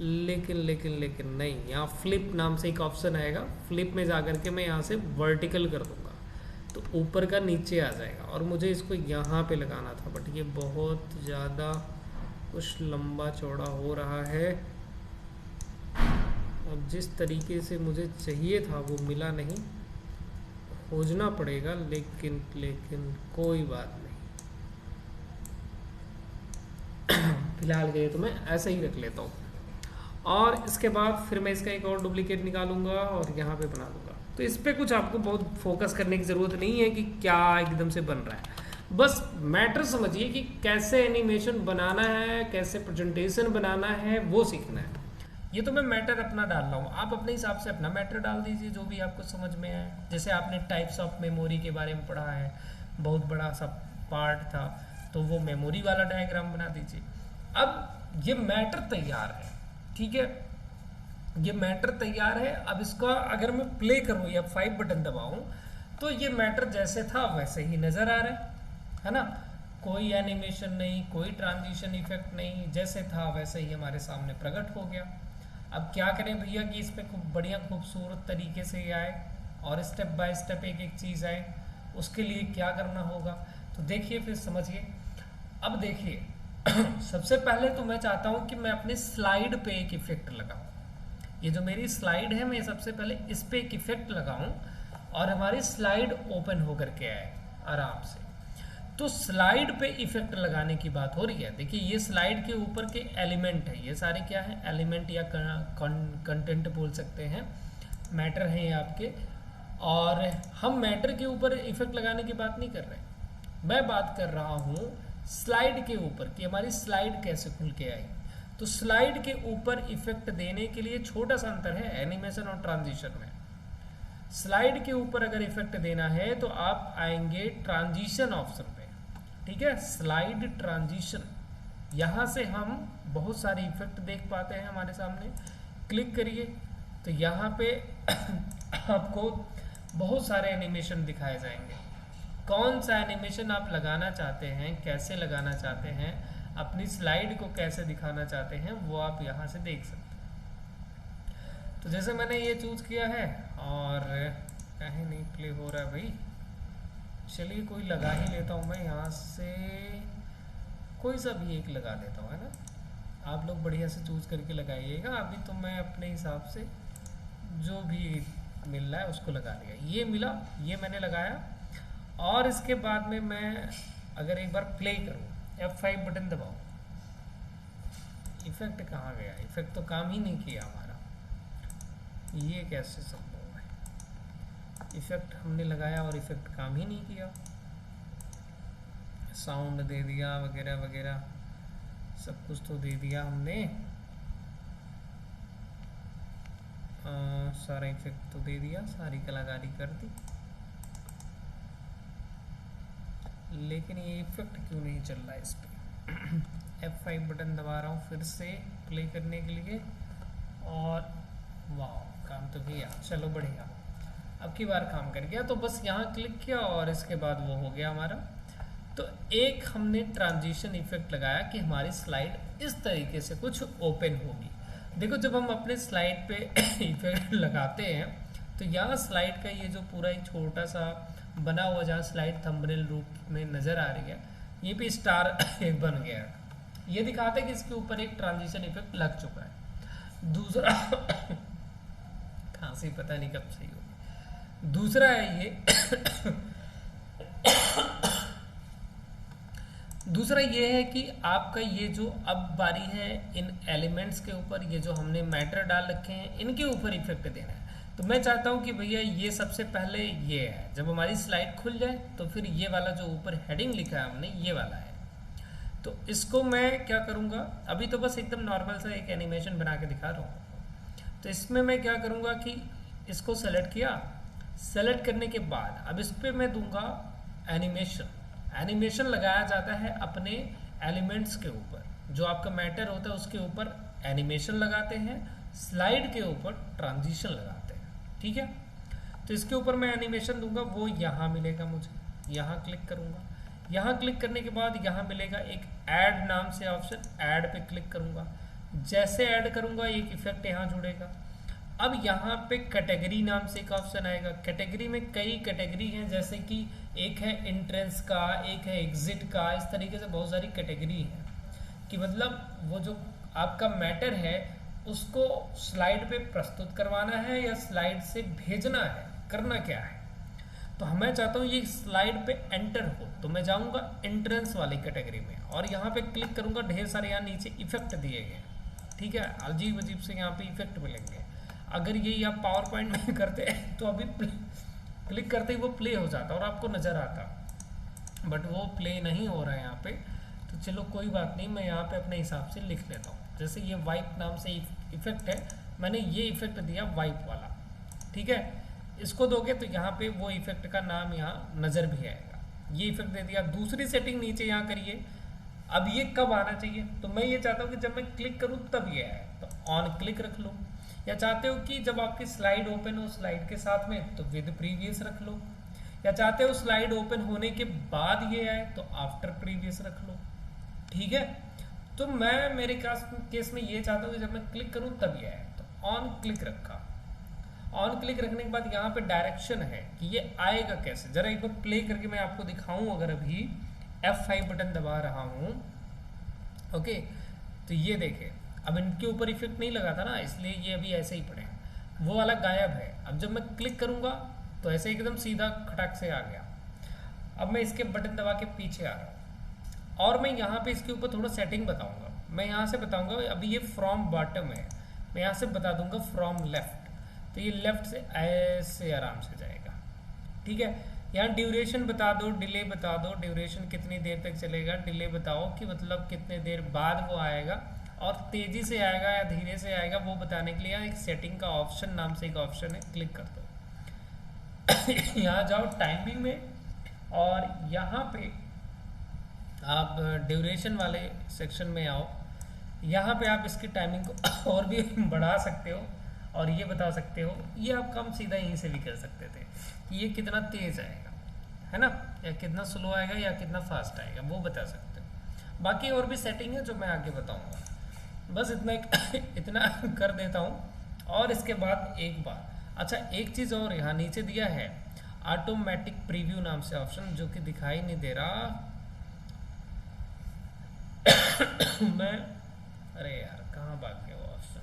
लेकिन नहीं, यहाँ फ्लिप नाम से एक ऑप्शन आएगा। फ्लिप में जा कर के मैं यहाँ से वर्टिकल कर दूँगा तो ऊपर का नीचे आ जाएगा। और मुझे इसको यहाँ पे लगाना था, बट ये बहुत ज़्यादा कुछ लंबा चौड़ा हो रहा है और जिस तरीके से मुझे चाहिए था वो मिला नहीं, खोजना पड़ेगा, लेकिन कोई बात नहीं। फिलहाल के लिए तो मैं ऐसे ही रख लेता हूँ। और इसके बाद फिर मैं इसका एक और डुप्लीकेट निकालूंगा और यहाँ पे बना लूँगा। तो इस पर कुछ आपको बहुत फोकस करने की ज़रूरत नहीं है कि क्या एकदम से बन रहा है, बस मैटर समझिए कि कैसे एनिमेशन बनाना है, कैसे प्रेजेंटेशन बनाना है, वो सीखना है। ये तो मैं मैटर अपना डाल रहा हूँ, आप अपने हिसाब से अपना मैटर डाल दीजिए जो भी आपको समझ में आए। जैसे आपने टाइप्स ऑफ मेमोरी के बारे में पढ़ा है, बहुत बड़ा सा पार्ट था, तो वो मेमोरी वाला डायग्राम बना दीजिए। अब ये मैटर तैयार है, ठीक है, ये मैटर तैयार है। अब इसका अगर मैं प्ले करूँ या 5 बटन दबाऊँ तो ये मैटर जैसे था वैसे ही नज़र आ रहा है ना, कोई एनिमेशन नहीं, कोई ट्रांजिशन इफेक्ट नहीं, जैसे था वैसे ही हमारे सामने प्रकट हो गया। अब क्या करें भैया कि इसमें खूब बढ़िया खूबसूरत तरीके से ये आए और स्टेप बाय स्टेप एक एक चीज़ आए, उसके लिए क्या करना होगा तो देखिए, फिर समझिए। अब देखिए, सबसे पहले तो मैं चाहता हूँ कि मैं अपने स्लाइड पे एक इफेक्ट लगाऊँ। ये जो मेरी स्लाइड है, मैं सबसे पहले इस पे एक इफेक्ट लगाऊँ और हमारी स्लाइड ओपन होकर के आए आराम से। तो स्लाइड पे इफेक्ट लगाने की बात हो रही है। देखिए, ये स्लाइड के ऊपर के एलिमेंट है, ये सारे क्या है, एलिमेंट या कंटेंट बोल सकते हैं, मैटर है ये आपके। और हम मैटर के ऊपर इफेक्ट लगाने की बात नहीं कर रहे, मैं बात कर रहा हूँ स्लाइड के ऊपर कि हमारी स्लाइड कैसे खुल के आई। तो स्लाइड के ऊपर इफेक्ट देने के लिए छोटा सा अंतर है एनिमेशन और ट्रांजिशन में। स्लाइड के ऊपर अगर इफेक्ट देना है तो आप आएंगे ट्रांजिशन ऑप्शन पे, ठीक है, स्लाइड ट्रांजिशन। यहाँ से हम बहुत सारे इफेक्ट देख पाते हैं हमारे सामने। क्लिक करिए तो यहाँ पे आपको बहुत सारे एनिमेशन दिखाए जाएंगे। कौन सा एनिमेशन आप लगाना चाहते हैं, कैसे लगाना चाहते हैं, अपनी स्लाइड को कैसे दिखाना चाहते हैं, वो आप यहाँ से देख सकते हैं। तो जैसे मैंने ये चूज किया है और कहीं नहीं प्ले हो रहा है भाई, चलिए कोई लगा ही लेता हूँ मैं यहाँ से, कोई सा भी एक लगा देता हूँ, है ना। आप लोग बढ़िया से चूज करके लगाइएगा। अभी तो मैं अपने हिसाब से जो भी मिल रहा है उसको लगा लिया। ये मिला, ये मैंने लगाया। और इसके बाद में मैं अगर एक बार प्ले करूँ, F5 बटन दबाऊँ, इफेक्ट कहाँ गया, इफेक्ट तो काम ही नहीं किया हमारा, ये कैसे संभव है। इफेक्ट हमने लगाया और इफेक्ट काम ही नहीं किया, साउंड दे दिया वगैरह वगैरह सब कुछ तो दे दिया हमने। सारा इफेक्ट तो दे दिया, सारी कलाकारी कर दी, लेकिन ये इफेक्ट क्यों नहीं चल रहा है इस पर। F5 बटन दबा रहा हूँ फिर से प्ले करने के लिए, और वाह काम तो किया, चलो बढ़िया, अब की बार काम कर गया। तो बस यहाँ क्लिक किया और इसके बाद वो हो गया हमारा। तो एक हमने ट्रांजिशन इफेक्ट लगाया कि हमारी स्लाइड इस तरीके से कुछ ओपन होगी। देखो जब हम अपने स्लाइड पे इफेक्ट लगाते हैं तो यहाँ स्लाइड का ये जो पूरा एक छोटा सा बना हुआ जहाँ स्लाइड थंबनेल रूप में नज़र आ रही है, ये पे स्टार एक बन गया, ये दिखाता है कि इसके ऊपर एक ट्रांजिशन इफेक्ट लग चुका है। दूसरा खांसी पता नहीं कब सही होगी। दूसरा है ये दूसरा ये है कि आपका ये जो अब बारी है इन एलिमेंट्स के ऊपर, ये जो हमने मैटर डाल रखे हैं इनके ऊपर इफेक्ट देना है। तो मैं चाहता हूं कि भैया ये सबसे पहले ये है, जब हमारी स्लाइड खुल जाए तो फिर ये वाला जो ऊपर हेडिंग लिखा है हमने ये वाला है। तो इसको मैं क्या करूंगा, अभी तो बस एकदम नॉर्मल सा एक एनिमेशन बना के दिखा रहा हूँ। तो इसमें मैं क्या करूंगा कि इसको सेलेक्ट किया, सेलेक्ट करने के बाद अब इस पर मैं दूंगा एनिमेशन। एनिमेशन लगाया जाता है अपने एलिमेंट्स के ऊपर, जो आपका मैटर होता है उसके ऊपर एनिमेशन लगाते हैं, स्लाइड के ऊपर ट्रांजिशन लगाते हैं, ठीक है। तो इसके ऊपर मैं एनिमेशन दूंगा, वो यहाँ मिलेगा मुझे, यहाँ क्लिक करूंगा, यहाँ क्लिक करने के बाद यहाँ मिलेगा एक ऐड नाम से ऑप्शन, ऐड पे क्लिक करूंगा। जैसे ऐड करूंगा एक इफेक्ट यहाँ जुड़ेगा। अब यहाँ पे कैटेगरी नाम से एक ऑप्शन आएगा। कैटेगरी में कई कैटेगरी हैं, जैसे कि एक है एंट्रेंस का, एक है एग्जिट का, इस तरीके से बहुत सारी कैटेगरी है कि मतलब वो जो आपका मैटर है उसको स्लाइड पे प्रस्तुत करवाना है या स्लाइड से भेजना है, करना क्या है। तो मैं चाहता हूँ ये स्लाइड पे एंटर हो, तो मैं जाऊँगा एंट्रेंस वाली कैटेगरी में और यहाँ पे क्लिक करूँगा। ढेर सारे यहाँ नीचे इफेक्ट दिए गए, ठीक है, अजीब अजीब से यहाँ पे इफेक्ट मिलेंगे। अगर ये आप पावर पॉइंट में करते हैं तो अभी क्लिक करते ही वो प्ले हो जाता और आपको नज़र आता, बट वो प्ले नहीं हो रहा है यहाँ पे। तो चलो कोई बात नहीं, मैं यहाँ पे अपने हिसाब से लिख लेता हूँ। जैसे ये वाइप नाम से इफेक्ट है, मैंने ये इफेक्ट दिया वाइप वाला, ठीक है। इसको दोगे तो यहाँ पे वो इफेक्ट का नाम यहाँ नज़र भी आएगा। ये इफेक्ट दे दिया। दूसरी सेटिंग नीचे यहाँ करिए। अब ये कब आना चाहिए, तो मैं ये चाहता हूँ कि जब मैं क्लिक करूँ तब ये आए, तो ऑन क्लिक रख लो। या चाहते हो कि जब आपकी स्लाइड ओपन हो स्लाइड के साथ में तो विद प्रीवियस रख लो, या चाहते हो स्लाइड ओपन होने के बाद ये आए तो आफ्टर प्रीवियस रख लो, ठीक है। तो मैं मेरे केस में ये चाहता हूँ कि जब मैं क्लिक करूँ तब ये आए, तो ऑन क्लिक रखा। ऑन क्लिक रखने के बाद यहाँ पे डायरेक्शन है कि ये आएगा कैसे, जरा एक बार प्ले करके मैं आपको दिखाऊं। अगर अभी F5 बटन दबा रहा हूँ, ओके, तो ये देखे अब इनके ऊपर इफेक्ट नहीं लगा था ना, इसलिए ये अभी ऐसे ही पड़े, वो वाला गायब है। अब जब मैं क्लिक करूंगा तो ऐसे एकदम सीधा खटाक से आ गया। अब मैं इसके बटन दबा के पीछे आ रहा हूँ और मैं यहाँ पे इसके ऊपर थोड़ा सेटिंग बताऊंगा। मैं यहाँ से बताऊंगा, अभी ये फ्रॉम बॉटम है, मैं यहाँ से बता दूंगा फ्रॉम लेफ्ट, तो ये लेफ्ट से ऐसे आराम से जाएगा, ठीक है। यहाँ ड्यूरेशन बता दो, डिले बता दो, ड्यूरेशन कितनी देर तक चलेगा, डिले बताओ कि मतलब कितने देर बाद वो आएगा, और तेजी से आएगा या धीरे से आएगा वो बताने के लिए यहाँ एक सेटिंग का ऑप्शन नाम से एक ऑप्शन है, क्लिक कर दो। यहाँ जाओ टाइमिंग में और यहाँ पे आप ड्यूरेशन वाले सेक्शन में आओ। यहाँ पे आप इसकी टाइमिंग को और भी बढ़ा सकते हो और ये बता सकते हो, ये आप कम सीधा यहीं से भी कर सकते थे कि ये कितना तेज आएगा, है ना, या कितना स्लो आएगा या कितना फास्ट आएगा, वो बता सकते हो। बाकी और भी सेटिंग है जो मैं आगे बताऊंगा। बस इतना कर देता हूँ। और इसके बाद एक बार अच्छा एक चीज़ और यहाँ नीचे दिया है ऑटोमेटिक प्रीव्यू नाम से ऑप्शन, जो कि दिखाई नहीं दे रहा। मैं अरे यार कहाँ भाग गया वो ऑप्शन,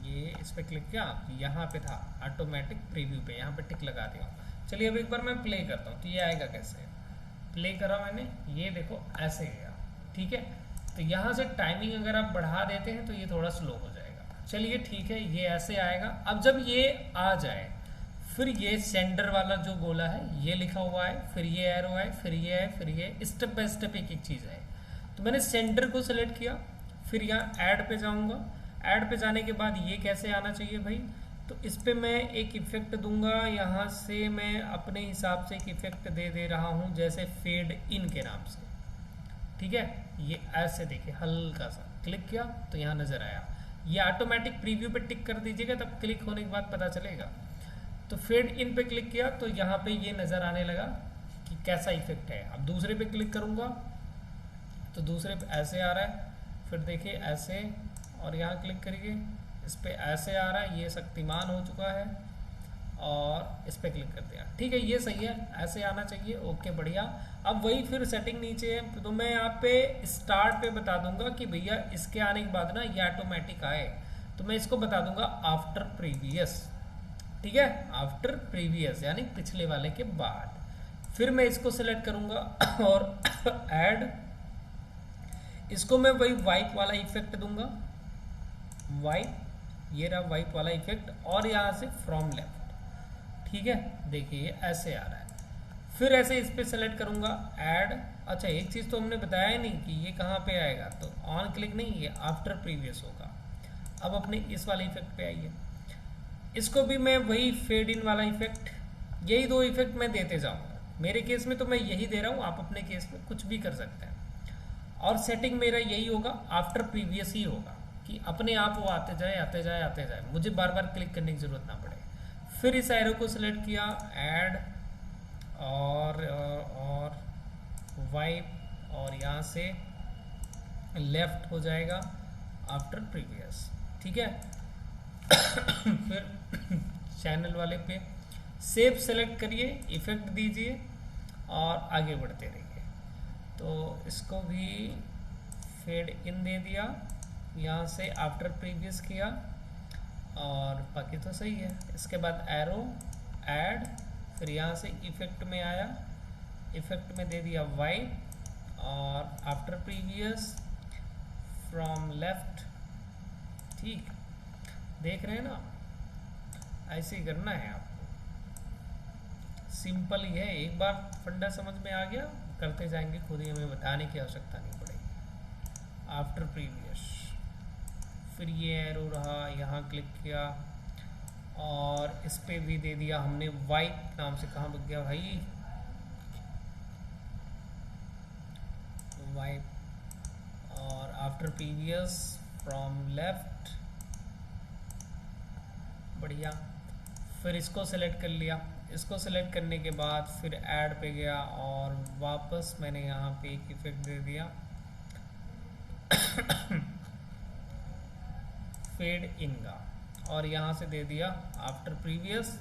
ये इस पे क्लिक किया, यहाँ पे था ऑटोमेटिक प्रीव्यू पे, यहाँ पे टिक लगा दिया। चलिए अब एक बार मैं प्ले करता हूँ तो ये आएगा कैसे। प्ले करा मैंने, ये देखो ऐसे गया, ठीक है। तो यहाँ से टाइमिंग अगर आप बढ़ा देते हैं तो ये थोड़ा स्लो हो जाएगा। चलिए ठीक है, ये ऐसे आएगा। अब जब ये आ जाए फिर ये सेंडर वाला जो गोला है ये लिखा हुआ है, फिर ये एरो है, फिर ये है, फिर ये, स्टेप बाय स्टेप एक एक चीज़ है। तो मैंने सेंटर को सिलेक्ट किया, फिर यहाँ ऐड पे जाऊँगा। ऐड पे जाने के बाद ये कैसे आना चाहिए भाई, तो इस पे मैं एक इफेक्ट दूंगा। यहाँ से मैं अपने हिसाब से एक इफेक्ट दे रहा हूँ, जैसे फेड इन के नाम से, ठीक है। ये ऐसे देखिए, हल्का सा क्लिक किया तो यहाँ नज़र आया। ये ऑटोमेटिक प्रीव्यू पे टिक कर दीजिएगा, तब क्लिक होने के बाद पता चलेगा। तो फेड इन पे क्लिक किया तो यहाँ पे ये नज़र आने लगा कि कैसा इफेक्ट है। अब दूसरे पे क्लिक करूँगा तो दूसरे पे ऐसे आ रहा है, फिर देखिए ऐसे, और यहाँ क्लिक करिए इस पे ऐसे आ रहा है, ये शक्तिमान हो चुका है, और इस पे क्लिक कर दिया, ठीक है, ये सही है, ऐसे आना चाहिए। ओके, बढ़िया। अब वही फिर सेटिंग नीचे है, तो मैं यहाँ पे स्टार्ट पे बता दूंगा कि भैया इसके आने के बाद ना ये ऑटोमेटिक आए, तो मैं इसको बता दूंगा आफ्टर प्रीवियस, ठीक है, आफ्टर प्रीवियस यानी पिछले वाले के बाद। फिर मैं इसको सिलेक्ट करूंगा और ऐड, इसको मैं वही वाइप वाला इफेक्ट दूंगा, वाइप, ये रहा वाइप वाला इफेक्ट, और यहाँ से फ्रॉम लेफ्ट, ठीक है, देखिए ऐसे आ रहा है। फिर ऐसे इस पे सेलेक्ट करूंगा, ऐड। अच्छा, एक चीज़ तो हमने बताया ही नहीं कि ये कहाँ पे आएगा, तो ऑन क्लिक नहीं, ये आफ्टर प्रीवियस होगा। अब अपने इस वाले इफेक्ट पे आइए, इसको भी मैं वही फेड इन वाला इफेक्ट, यही दो इफेक्ट मैं देते जाऊंगा। मेरे केस में तो मैं यही दे रहा हूँ, आप अपने केस में कुछ भी कर सकते हैं। और सेटिंग मेरा यही होगा, आफ्टर प्रीवियस ही होगा, कि अपने आप वो आते जाए आते जाए आते जाए, मुझे बार बार क्लिक करने की जरूरत ना पड़े। फिर इस एरो को सिलेक्ट किया, ऐड और वाइप, और यहाँ से लेफ्ट हो जाएगा आफ्टर प्रीवियस, ठीक है। फिर चैनल वाले पे सेव सेलेक्ट करिए, इफेक्ट दीजिए और आगे बढ़ते रहिए। तो इसको भी फेड इन दे दिया, यहाँ से आफ्टर प्रीवियस किया, और बाकी तो सही है। इसके बाद एरो, ऐड, फिर यहाँ से इफेक्ट में आया, इफेक्ट में दे दिया वाइप, और आफ्टर प्रीवियस, फ्रॉम लेफ्ट, ठीक, देख रहे हैं ना, ऐसे ही करना है आपको, सिंपल ही है। एक बार फंडा समझ में आ गया, करते जाएंगे खुद ही, हमें बताने की आवश्यकता नहीं पड़ेगी। आफ्टर प्रीवियस, फिर ये एरो रहा, यहाँ क्लिक किया, और इस पे भी दे दिया हमने वाइप नाम से, कहाँ बच गया भाई, वाइप, और आफ्टर प्रीवियस, फ्रॉम लेफ्ट, बढ़िया। फिर इसको सेलेक्ट कर लिया, इसको सेलेक्ट करने के बाद फिर ऐड पे गया, और वापस मैंने यहाँ पे एक इफेक्ट दे दिया फेड इन का, और यहाँ से दे दिया आफ्टर प्रीवियस।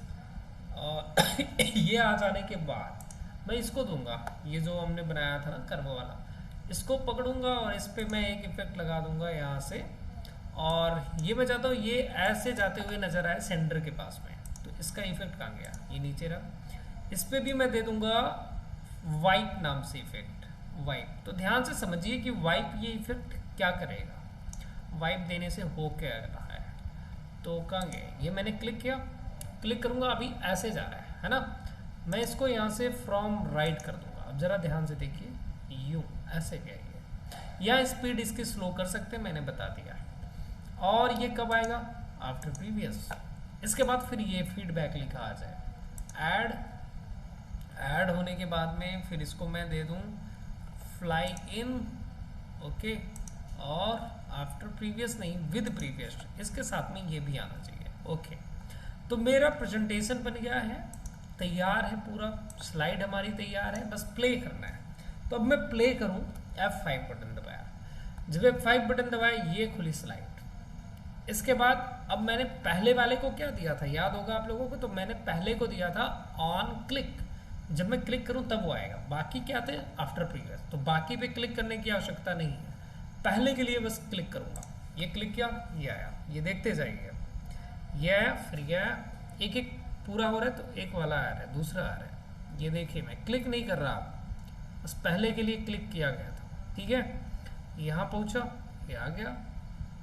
और ये आ जाने के बाद मैं इसको दूंगा, ये जो हमने बनाया था ना कर्व वाला, इसको पकड़ूंगा और इस पे मैं एक इफेक्ट लगा दूंगा यहाँ से, और ये मैं चाहता हूँ ये ऐसे जाते हुए नजर आए सेंटर के पास में। तो इसका इफेक्ट कहाँ गया, ये नीचे रहा। इस पे भी मैं दे दूंगा वाइप नाम से इफेक्ट, वाइप। तो ध्यान से समझिए कि वाइप ये इफेक्ट क्या करेगा, वाइप देने से हो क्या रहा है। तो कहाँ गए, ये मैंने क्लिक किया, क्लिक करूंगा, अभी ऐसे जा रहा है ना। मैं इसको यहाँ से फ्रॉम राइट कर दूंगा। अब जरा ध्यान से देखिए, यूँ ऐसे गया ये, या स्पीड इसकी स्लो कर सकते हैं, मैंने बता दिया। और ये कब आएगा, आफ्टर प्रीवियस। इसके बाद फिर ये फीडबैक लिखा आ जाए, ऐड होने के बाद में फिर इसको मैं दे दूं फ्लाई इन, ओके, और आफ्टर प्रीवियस नहीं, विद प्रीवियस, इसके साथ में ये भी आना चाहिए, ओके। तो मेरा प्रेजेंटेशन बन गया है, तैयार है, पूरा स्लाइड हमारी तैयार है, बस प्ले करना है। तो अब मैं प्ले करूं, F5 बटन दबाया, जब F5 बटन दबाया ये खुली स्लाइड। इसके बाद अब मैंने पहले वाले को क्या दिया था, याद होगा आप लोगों को, तो मैंने पहले को दिया था ऑन क्लिक, जब मैं क्लिक करूं तब वो आएगा। बाकी क्या थे, आफ्टर प्रीवियस, तो बाकी पे क्लिक करने की आवश्यकता नहीं है, पहले के लिए बस क्लिक करूंगा। ये क्लिक किया, ये आया, ये देखते जाइए, ये आया, फिर ये आया, एक एक पूरा हो रहा है, तो एक वाला आ रहा है, दूसरा आ रहा है। ये देखिए मैं क्लिक नहीं कर रहा, बस पहले के लिए क्लिक किया गया था, ठीक है। यहाँ पहुंचा, ये आ गया,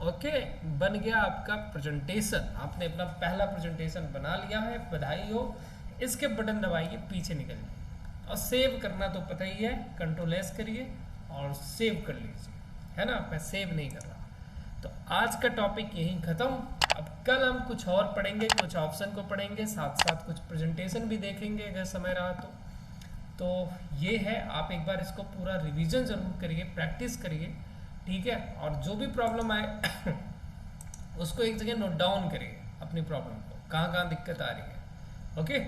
ओके, बन गया आपका प्रेजेंटेशन। आपने अपना पहला प्रेजेंटेशन बना लिया है, बधाई हो। इसके बटन दबाइए, पीछे निकल जाइए और सेव करना तो पता ही है, कंट्रोल एस करिए और सेव कर लीजिए, है ना। मैं सेव नहीं कर रहा। तो आज का टॉपिक यहीं खत्म। अब कल हम कुछ और पढ़ेंगे, कुछ ऑप्शन को पढ़ेंगे, साथ साथ कुछ प्रेजेंटेशन भी देखेंगे अगर समय रहा तो ये है, आप एक बार इसको पूरा रिवीजन जरूर करिए, प्रैक्टिस करिए, ठीक है। और जो भी प्रॉब्लम आए उसको एक जगह नोट डाउन करिए, अपनी प्रॉब्लम को कहाँ कहाँ दिक्कत आ रही है। ओके,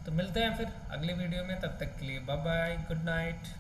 तो मिलते हैं फिर अगले वीडियो में, तब तक के लिए बाय बाय, गुड नाइट।